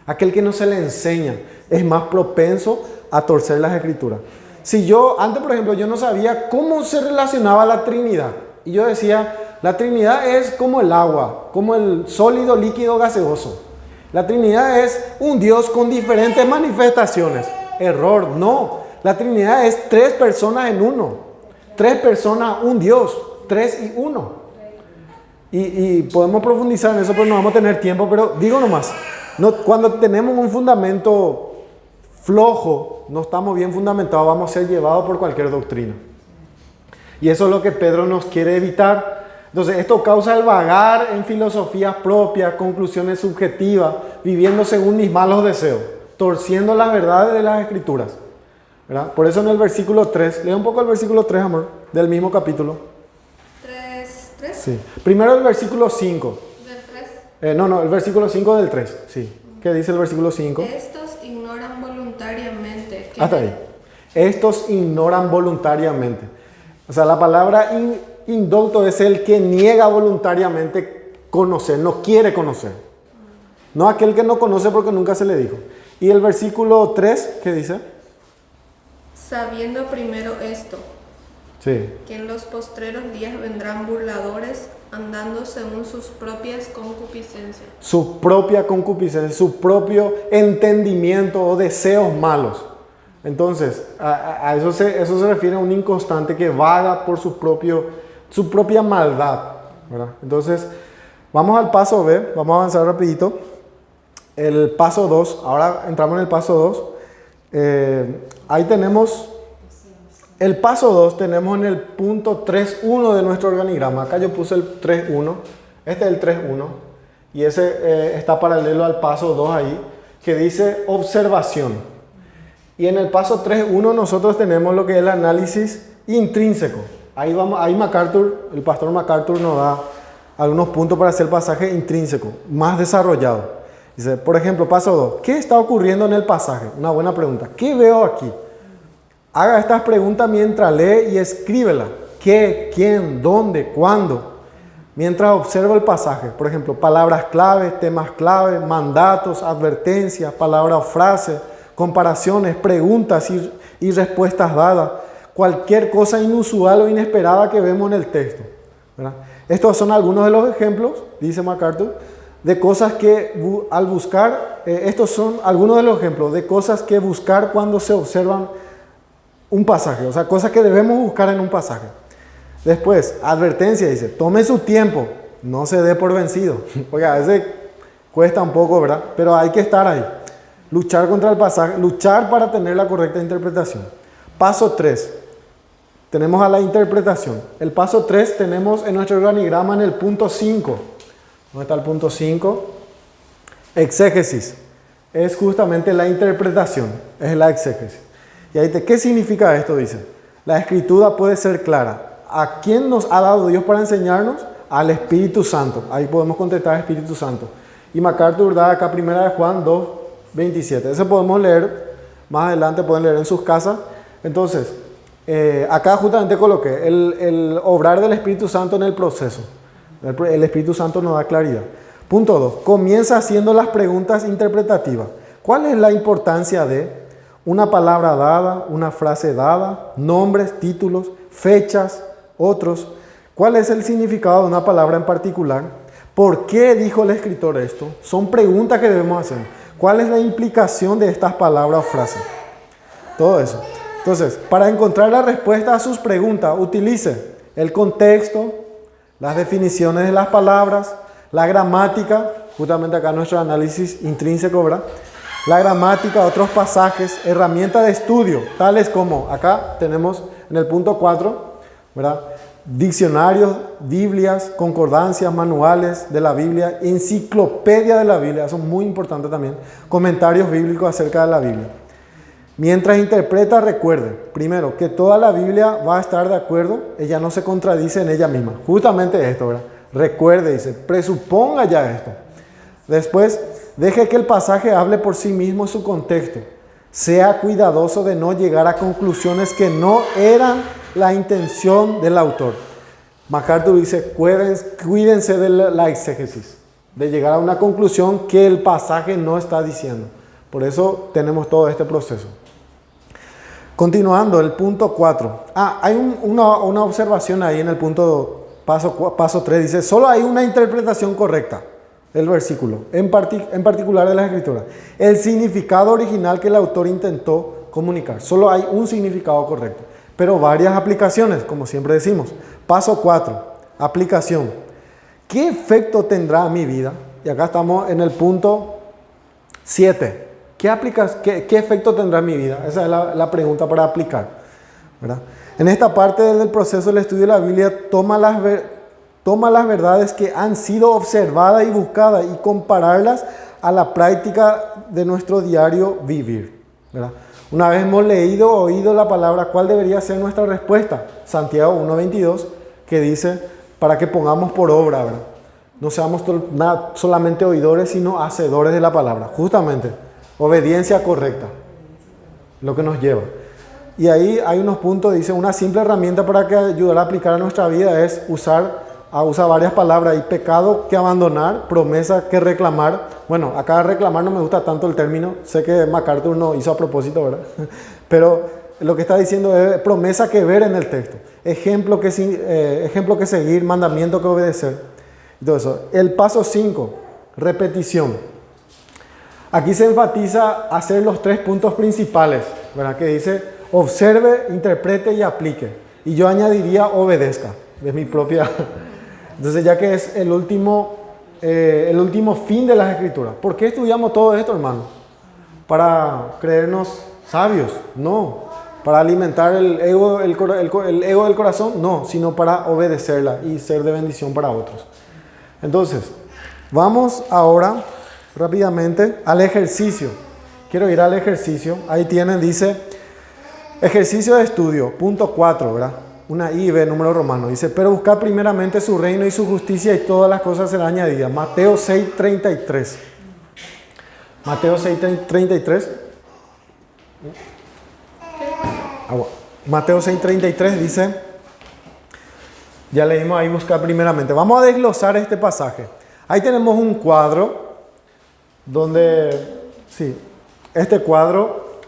Speaker 5: aquel que no se le enseña, es más propenso a torcer las Escrituras. Si yo, antes por ejemplo, yo no sabía cómo se relacionaba la Trinidad, y yo decía, la Trinidad es como el agua, como el sólido, líquido, gaseoso. La Trinidad es un Dios con diferentes manifestaciones. Error, no. La Trinidad es 3 personas en uno. 3 personas, un Dios, 3 y 1. Y podemos profundizar en eso, pero no vamos a tener tiempo. Pero digo nomás, cuando tenemos un fundamento flojo, no estamos bien fundamentados, vamos a ser llevados por cualquier doctrina. Y eso es lo que Pedro nos quiere evitar. Entonces, esto causa el vagar en filosofías propias, conclusiones subjetivas, viviendo según mis malos deseos, torciendo las verdades de las Escrituras. ¿Verdad? Por eso en el versículo 3, lea un poco el versículo 3, amor, del mismo capítulo.
Speaker 2: 3.
Speaker 5: Sí. Primero el versículo 5.
Speaker 2: ¿Del 3?
Speaker 5: El versículo 5 del 3, sí. ¿Qué dice el versículo 5?
Speaker 2: Estos ignoran voluntariamente.
Speaker 5: Hasta ahí. Estos ignoran voluntariamente. O sea, la palabra indocto es el que niega voluntariamente conocer, no quiere conocer. No aquel que no conoce porque nunca se le dijo. Y el versículo 3, ¿qué dice?
Speaker 2: Sabiendo primero esto,
Speaker 5: Sí.
Speaker 2: que en los postreros días vendrán burladores andando según sus propias concupiscencias.
Speaker 5: Su propia concupiscencia, su propio entendimiento o deseos malos. Entonces, a eso se refiere a un inconstante que vaga por su propia maldad, ¿verdad? Entonces, vamos al paso B, vamos a avanzar rapidito. El paso 2, ahora entramos en el paso 2. Ahí tenemos, el paso 2 tenemos en el punto 3.1 de nuestro organigrama. Acá yo puse el 3.1, este es el 3.1 y ese está paralelo al paso 2 ahí, que dice observación. Y en el paso 3.1 nosotros tenemos lo que es el análisis intrínseco. Ahí el pastor MacArthur nos da algunos puntos para hacer el pasaje intrínseco, más desarrollado. Dice, por ejemplo, paso 2. ¿Qué está ocurriendo en el pasaje? Una buena pregunta. ¿Qué veo aquí? Haga estas preguntas mientras lee y escríbela. ¿Qué? ¿Quién? ¿Dónde? ¿Cuándo? Mientras observa el pasaje. Por ejemplo, palabras clave, temas clave, mandatos, advertencias, palabras o frases, comparaciones, preguntas y respuestas dadas. Cualquier cosa inusual o inesperada que vemos en el texto, ¿verdad? Estos son algunos de los ejemplos, dice MacArthur, de cosas que al buscar, estos son algunos de los ejemplos de cosas que buscar cuando se observan un pasaje, o sea, cosas que debemos buscar en un pasaje. Después, advertencia, dice, tome su tiempo, no se dé por vencido. Oiga, a veces cuesta un poco, ¿verdad? Pero hay que estar ahí. Luchar contra el pasaje, luchar para tener la correcta interpretación. Paso 3. Tenemos a la interpretación. El paso 3 tenemos en nuestro organigrama en el punto 5. ¿Dónde está el punto 5? Exégesis. Es justamente la interpretación, es la exégesis. Y ahí ¿qué significa esto? Dice, la escritura puede ser clara. ¿A quién nos ha dado Dios para enseñarnos? Al Espíritu Santo. Ahí podemos contestar Espíritu Santo. Y MacArthur da acá 1 Juan 2:27. Ese podemos leer, más adelante pueden leer en sus casas. Entonces, acá justamente coloqué el obrar del Espíritu Santo en el proceso. El Espíritu Santo nos da claridad. Punto 2. Comienza haciendo las preguntas interpretativas. ¿Cuál es la importancia de una palabra dada, una frase dada, nombres, títulos, fechas, otros? ¿Cuál es el significado de una palabra en particular? ¿Por qué dijo el escritor esto? Son preguntas que debemos hacer. ¿Cuál es la implicación de estas palabras o frases? Todo eso. Entonces, para encontrar la respuesta a sus preguntas, utilice el contexto, las definiciones de las palabras, la gramática, justamente acá nuestro análisis intrínseco, ¿verdad? La gramática, otros pasajes, herramientas de estudio, tales como, acá tenemos en el punto 4, ¿verdad? Diccionarios, Biblias, concordancias, manuales de la Biblia, enciclopedia de la Biblia, eso es muy importante también, comentarios bíblicos acerca de la Biblia. Mientras interpreta, recuerde, primero, que toda la Biblia va a estar de acuerdo, ella no se contradice en ella misma. Justamente esto, ¿verdad? Recuerde, dice, presuponga ya esto. Después, deje que el pasaje hable por sí mismo en su contexto. Sea cuidadoso de no llegar a conclusiones que no eran la intención del autor. MacArthur dice, cuídense de la exégesis, de llegar a una conclusión que el pasaje no está diciendo. Por eso tenemos todo este proceso. Continuando, el punto 4. Hay una observación ahí en el punto paso 3. Dice, solo hay una interpretación correcta del versículo, en particular de la escritura. El significado original que el autor intentó comunicar. Solo hay un significado correcto, pero varias aplicaciones, como siempre decimos. Paso 4. Aplicación. ¿Qué efecto tendrá en mi vida? Y acá estamos en el punto 7. ¿Qué efecto tendrá en mi vida? Esa es la pregunta para aplicar, ¿verdad? En esta parte del proceso del estudio de la Biblia, toma las verdades que han sido observadas y buscadas y compararlas a la práctica de nuestro diario vivir, ¿verdad? Una vez hemos leído o oído la palabra, ¿cuál debería ser nuestra respuesta? Santiago 1:22, que dice, para que pongamos por obra, ¿verdad? No seamos solamente oidores, sino hacedores de la palabra. Justamente, obediencia correcta, lo que nos lleva. Y ahí hay unos puntos, dice, una simple herramienta para que ayudar a aplicar a nuestra vida es usar varias palabras. Hay pecado que abandonar, promesa que reclamar. Bueno, acá reclamar no me gusta tanto el término, sé que MacArthur no hizo a propósito, ¿verdad? Pero lo que está diciendo es promesa que ver en el texto, ejemplo que seguir, mandamiento que obedecer. Entonces, el paso 5, repetición. Aquí se enfatiza hacer los 3 puntos principales, ¿verdad? Que dice, observe, interprete y aplique. Y yo añadiría, obedezca, de mi propia. Entonces, ya que es el último fin de las Escrituras. ¿Por qué estudiamos todo esto, hermano? ¿Para creernos sabios? No. ¿Para alimentar el ego del corazón? No, sino para obedecerla y ser de bendición para otros. Entonces, vamos ahora rápidamente al ejercicio. Quiero ir al ejercicio. Ahí tienen, dice, ejercicio de estudio, punto 4, ¿verdad? Una IB, número romano. Dice, pero buscar primeramente su reino y su justicia y todas las cosas serán añadidas. Mateo 6:33. Mateo 6:33. Mateo 6:33 dice, ya leímos ahí, buscar primeramente. Vamos a desglosar este pasaje. Ahí tenemos un cuadro donde, sí, este cuadro,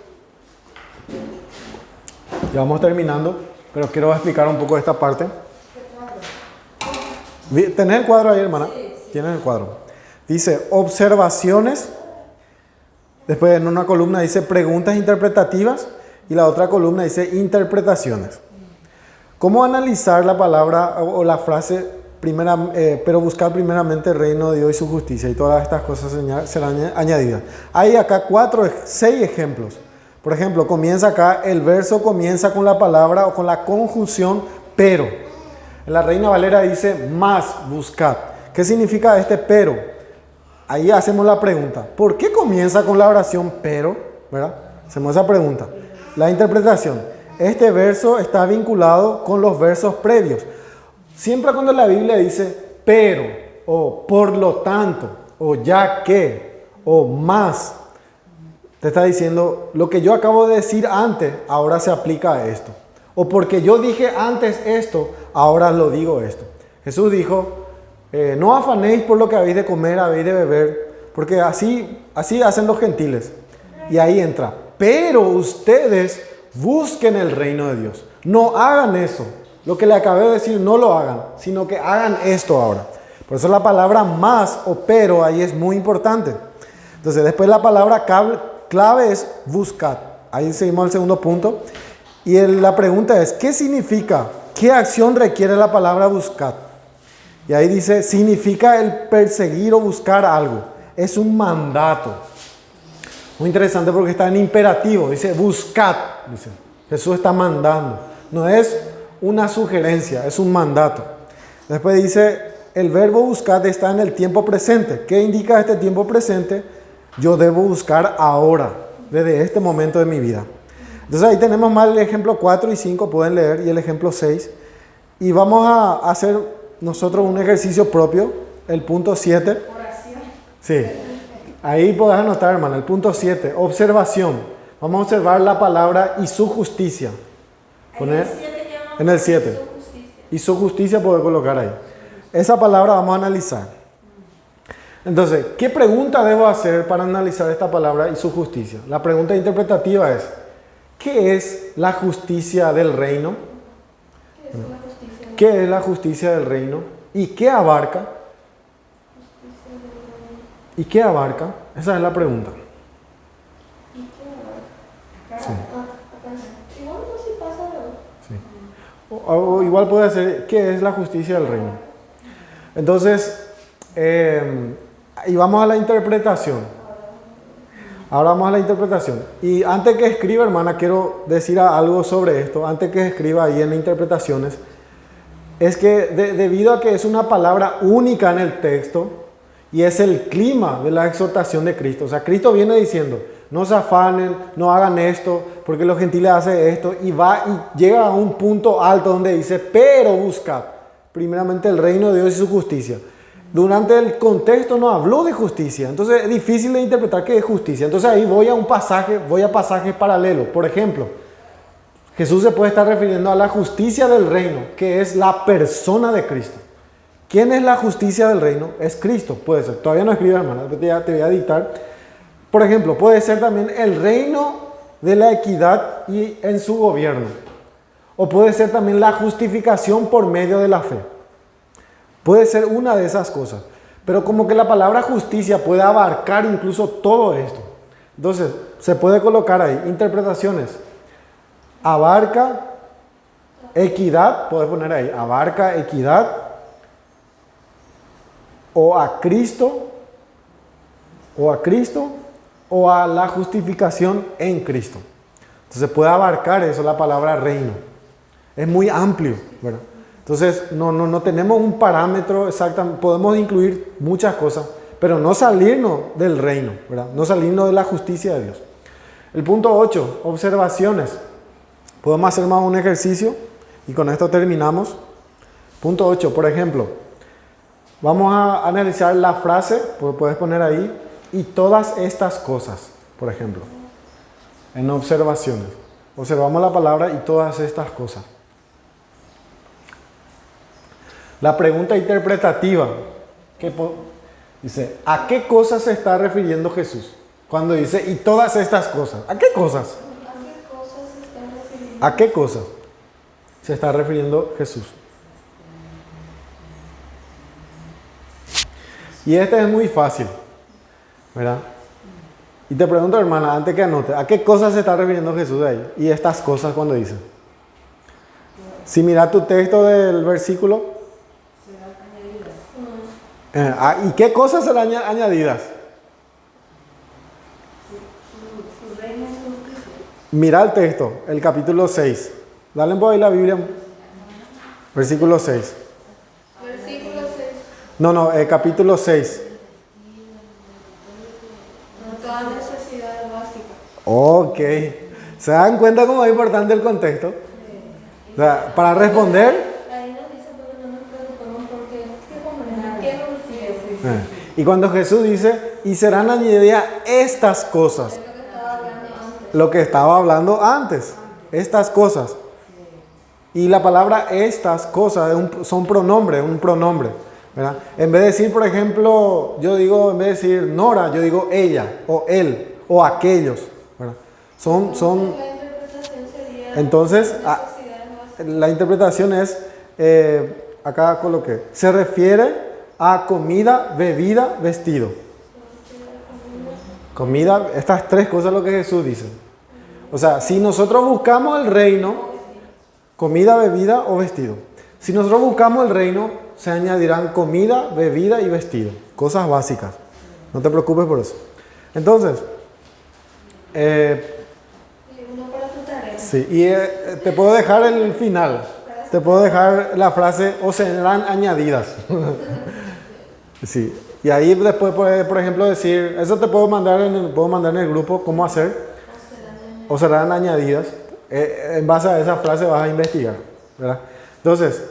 Speaker 5: ya vamos terminando, pero quiero explicar un poco esta parte. ¿Tenés el cuadro ahí, hermana? ¿Tienes el cuadro? Dice observaciones. Después en una columna dice preguntas interpretativas y la otra columna dice interpretaciones. ¿Cómo analizar la palabra o la frase pero buscar primeramente el reino de Dios y su justicia y todas estas cosas serán añadidas? Hay acá 6 ejemplos. Por ejemplo, el verso comienza con la palabra o con la conjunción pero. En la Reina Valera dice más, buscad. ¿Qué significa este pero? Ahí hacemos la pregunta. ¿Por qué comienza con la oración pero? ¿Verdad? Hacemos esa pregunta. La interpretación. Este verso está vinculado con los versos previos. Siempre cuando la Biblia dice pero, o por lo tanto, o ya que, o más, te está diciendo lo que yo acabo de decir antes, ahora se aplica a esto. O porque yo dije antes esto, ahora lo digo esto. Jesús dijo, no afanéis por lo que habéis de comer, habéis de beber, porque así hacen los gentiles. Y ahí entra, pero ustedes busquen el reino de Dios. No hagan eso. Lo que le acabé de decir, no lo hagan, sino que hagan esto ahora. Por eso la palabra más o pero ahí es muy importante. Entonces, después la palabra clave es buscar. Ahí seguimos al segundo punto. Y la pregunta es, ¿qué significa? ¿Qué acción requiere la palabra buscar? Y ahí dice, significa el perseguir o buscar algo. Es un mandato. Muy interesante porque está en imperativo. Dice, buscad. Dice, Jesús está mandando. No es una sugerencia, es un mandato. Después dice, el verbo buscar está en el tiempo presente. ¿Qué indica este tiempo presente? Yo debo buscar ahora, desde este momento de mi vida. Entonces ahí tenemos más el ejemplo 4 y 5, pueden leer, y el ejemplo 6. Y vamos a hacer nosotros un ejercicio propio, el punto 7.
Speaker 3: Oración.
Speaker 5: Sí, ahí podés anotar, hermano, el punto 7, observación. Vamos a observar la palabra y su justicia. Poner en el 7. Y su justicia puede colocar ahí. Esa palabra vamos a analizar. Entonces, ¿qué pregunta debo hacer para analizar esta palabra y su justicia? La pregunta interpretativa es, ¿qué es la justicia del reino? ¿Qué es la justicia del reino? ¿Y qué abarca? ¿Y qué abarca? Esa es la pregunta. Sí. O igual puede ser, ¿qué es la justicia del reino? Entonces, y vamos a la interpretación. Ahora vamos a la interpretación. Y antes que escriba, hermana, quiero decir algo sobre esto. Antes que escriba ahí en interpretaciones, es que debido a que es una palabra única en el texto y es el clima de la exhortación de Cristo. O sea, Cristo viene diciendo, no se afanen, no hagan esto, porque los gentiles hacen esto, y va y llega a un punto alto donde dice, pero buscad primeramente el reino de Dios y su justicia. Durante el contexto no habló de justicia, entonces es difícil de interpretar qué es justicia. Entonces ahí voy a pasajes paralelos. Por ejemplo, Jesús se puede estar refiriendo a la justicia del reino, que es la persona de Cristo. ¿Quién es la justicia del reino? Es Cristo, puede ser. Todavía no escribo, hermana, te voy a dictar. Por ejemplo, puede ser también el reino de la equidad y en su gobierno. O puede ser también la justificación por medio de la fe. Puede ser una de esas cosas. Pero como que la palabra justicia puede abarcar incluso todo esto. Entonces, se puede colocar ahí interpretaciones. Abarca equidad, puedes poner ahí, abarca equidad o a Cristo o a la justificación en Cristo. Entonces puede abarcar eso la palabra reino. Es muy amplio, ¿verdad? Entonces no tenemos un parámetro exacto, podemos incluir muchas cosas, pero no salirnos del reino, ¿verdad? No salirnos de la justicia de Dios. El punto 8, observaciones. Podemos hacer más un ejercicio y con esto terminamos. Punto 8, por ejemplo, vamos a analizar la frase, puedes poner ahí, y todas estas cosas, por ejemplo, en observaciones. Observamos la palabra y todas estas cosas. La pregunta interpretativa, dice, ¿a qué cosas se está refiriendo Jesús? Cuando dice, y todas estas cosas, ¿a qué cosas? ¿A qué cosas se está refiriendo Jesús? Y este es muy fácil, ¿verdad? Y te pregunto, hermana, antes que anote, ¿a qué cosas se está refiriendo Jesús ahí? Y estas cosas cuando dice. Si mira tu texto del versículo. ¿Y qué cosas serán añadidas?
Speaker 3: Su reino es justicia.
Speaker 5: Mira el texto, el capítulo 6. Dale por ahí la Biblia. Versículo 6.
Speaker 2: Versículo 6.
Speaker 5: No, capítulo 6.
Speaker 2: Toda necesidad básica.
Speaker 5: Ok. ¿Se dan cuenta cómo es importante el contexto? O sea, para responder.
Speaker 2: Ahí nos dice porque no nos preocupemos porque ¿qué nos dice?
Speaker 5: Y cuando Jesús dice, y serán añadidas estas cosas.
Speaker 2: Es lo que estaba hablando antes.
Speaker 5: Lo que estaba hablando antes. Estas cosas. Y la palabra estas cosas son pronombres, un pronombre, ¿verdad? En vez de decir, por ejemplo, en vez de decir Nora, yo digo ella, o él, o aquellos, ¿verdad? Son,
Speaker 2: La interpretación sería
Speaker 5: entonces,
Speaker 2: necesidades básicas.
Speaker 5: la interpretación es, acá coloqué, se refiere a comida, bebida, vestido. Comida, estas tres cosas es lo que Jesús dice. O sea, si nosotros buscamos el reino, comida, bebida o vestido. Si nosotros buscamos el reino, se añadirán comida, bebida y vestido. Cosas básicas. No te preocupes por eso. Entonces,
Speaker 2: Uno para tu tarea.
Speaker 5: sí, y te puedo dejar el final. Te puedo dejar la frase, o serán añadidas. Sí. Y ahí después, por ejemplo, decir, eso te puedo mandar en el grupo, cómo hacer. O serán añadidas. En base a esa frase vas a investigar, ¿verdad? Entonces,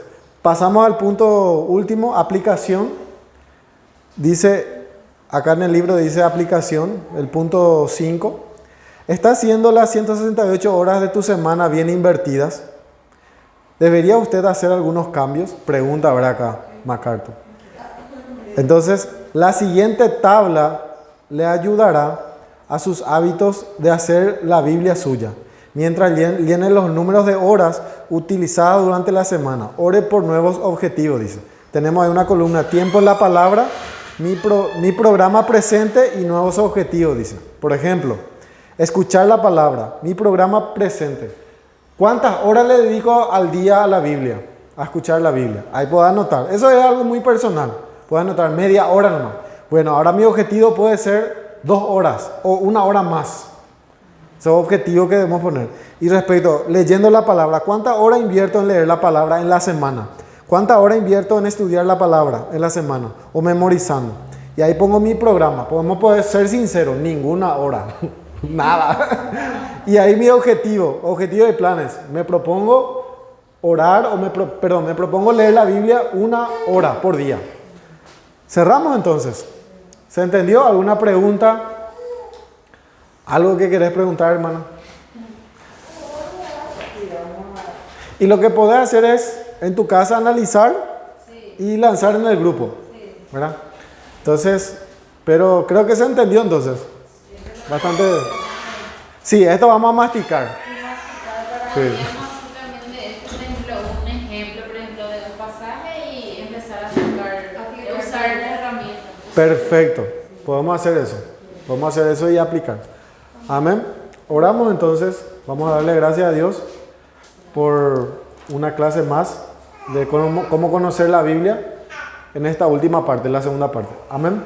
Speaker 5: pasamos al punto último, aplicación. Dice, acá en el libro dice aplicación, el punto 5. ¿Está haciendo las 168 horas de tu semana bien invertidas? ¿Debería usted hacer algunos cambios? Pregunta, ¿verdad? Acá, MacArthur. Entonces, la siguiente tabla le ayudará a sus hábitos de hacer la Biblia suya. Mientras llene los números de horas utilizadas durante la semana. Ore por nuevos objetivos, dice. Tenemos ahí una columna, tiempo en la palabra, mi programa presente y nuevos objetivos, dice. Por ejemplo, escuchar la palabra, mi programa presente. ¿Cuántas horas le dedico al día a la Biblia? A escuchar la Biblia. Ahí puedo anotar. Eso es algo muy personal. Puedo anotar media hora nomás. Bueno, ahora mi objetivo puede ser 2 horas o 1 hora más. Ese es el objetivo que debemos poner. Y respecto, leyendo la palabra, ¿cuántas horas invierto en leer la palabra en la semana? ¿Cuántas horas invierto en estudiar la palabra en la semana? O memorizando. Y ahí pongo mi programa. Podemos poder ser sinceros, ninguna hora. Nada. Y ahí mi objetivo y planes. Me propongo orar, me propongo leer la Biblia 1 hora por día. Cerramos entonces. ¿Se entendió? ¿Alguna pregunta? ¿Algo que querés preguntar, hermano? Y lo que podés hacer es, en tu casa, analizar y lanzar en el grupo, ¿verdad? Entonces, pero creo que se entendió entonces. Bastante. Sí, esto vamos a masticar. Sí.
Speaker 4: Podríamos hacer también de esto, por ejemplo, un ejemplo, por ejemplo, de un pasaje y empezar a usar la herramienta.
Speaker 5: Perfecto. Podemos hacer eso. Podemos hacer eso y aplicar. Amén. Oramos entonces. Vamos a darle gracias a Dios por una clase más de cómo conocer la Biblia en esta última parte, en la segunda parte. Amén.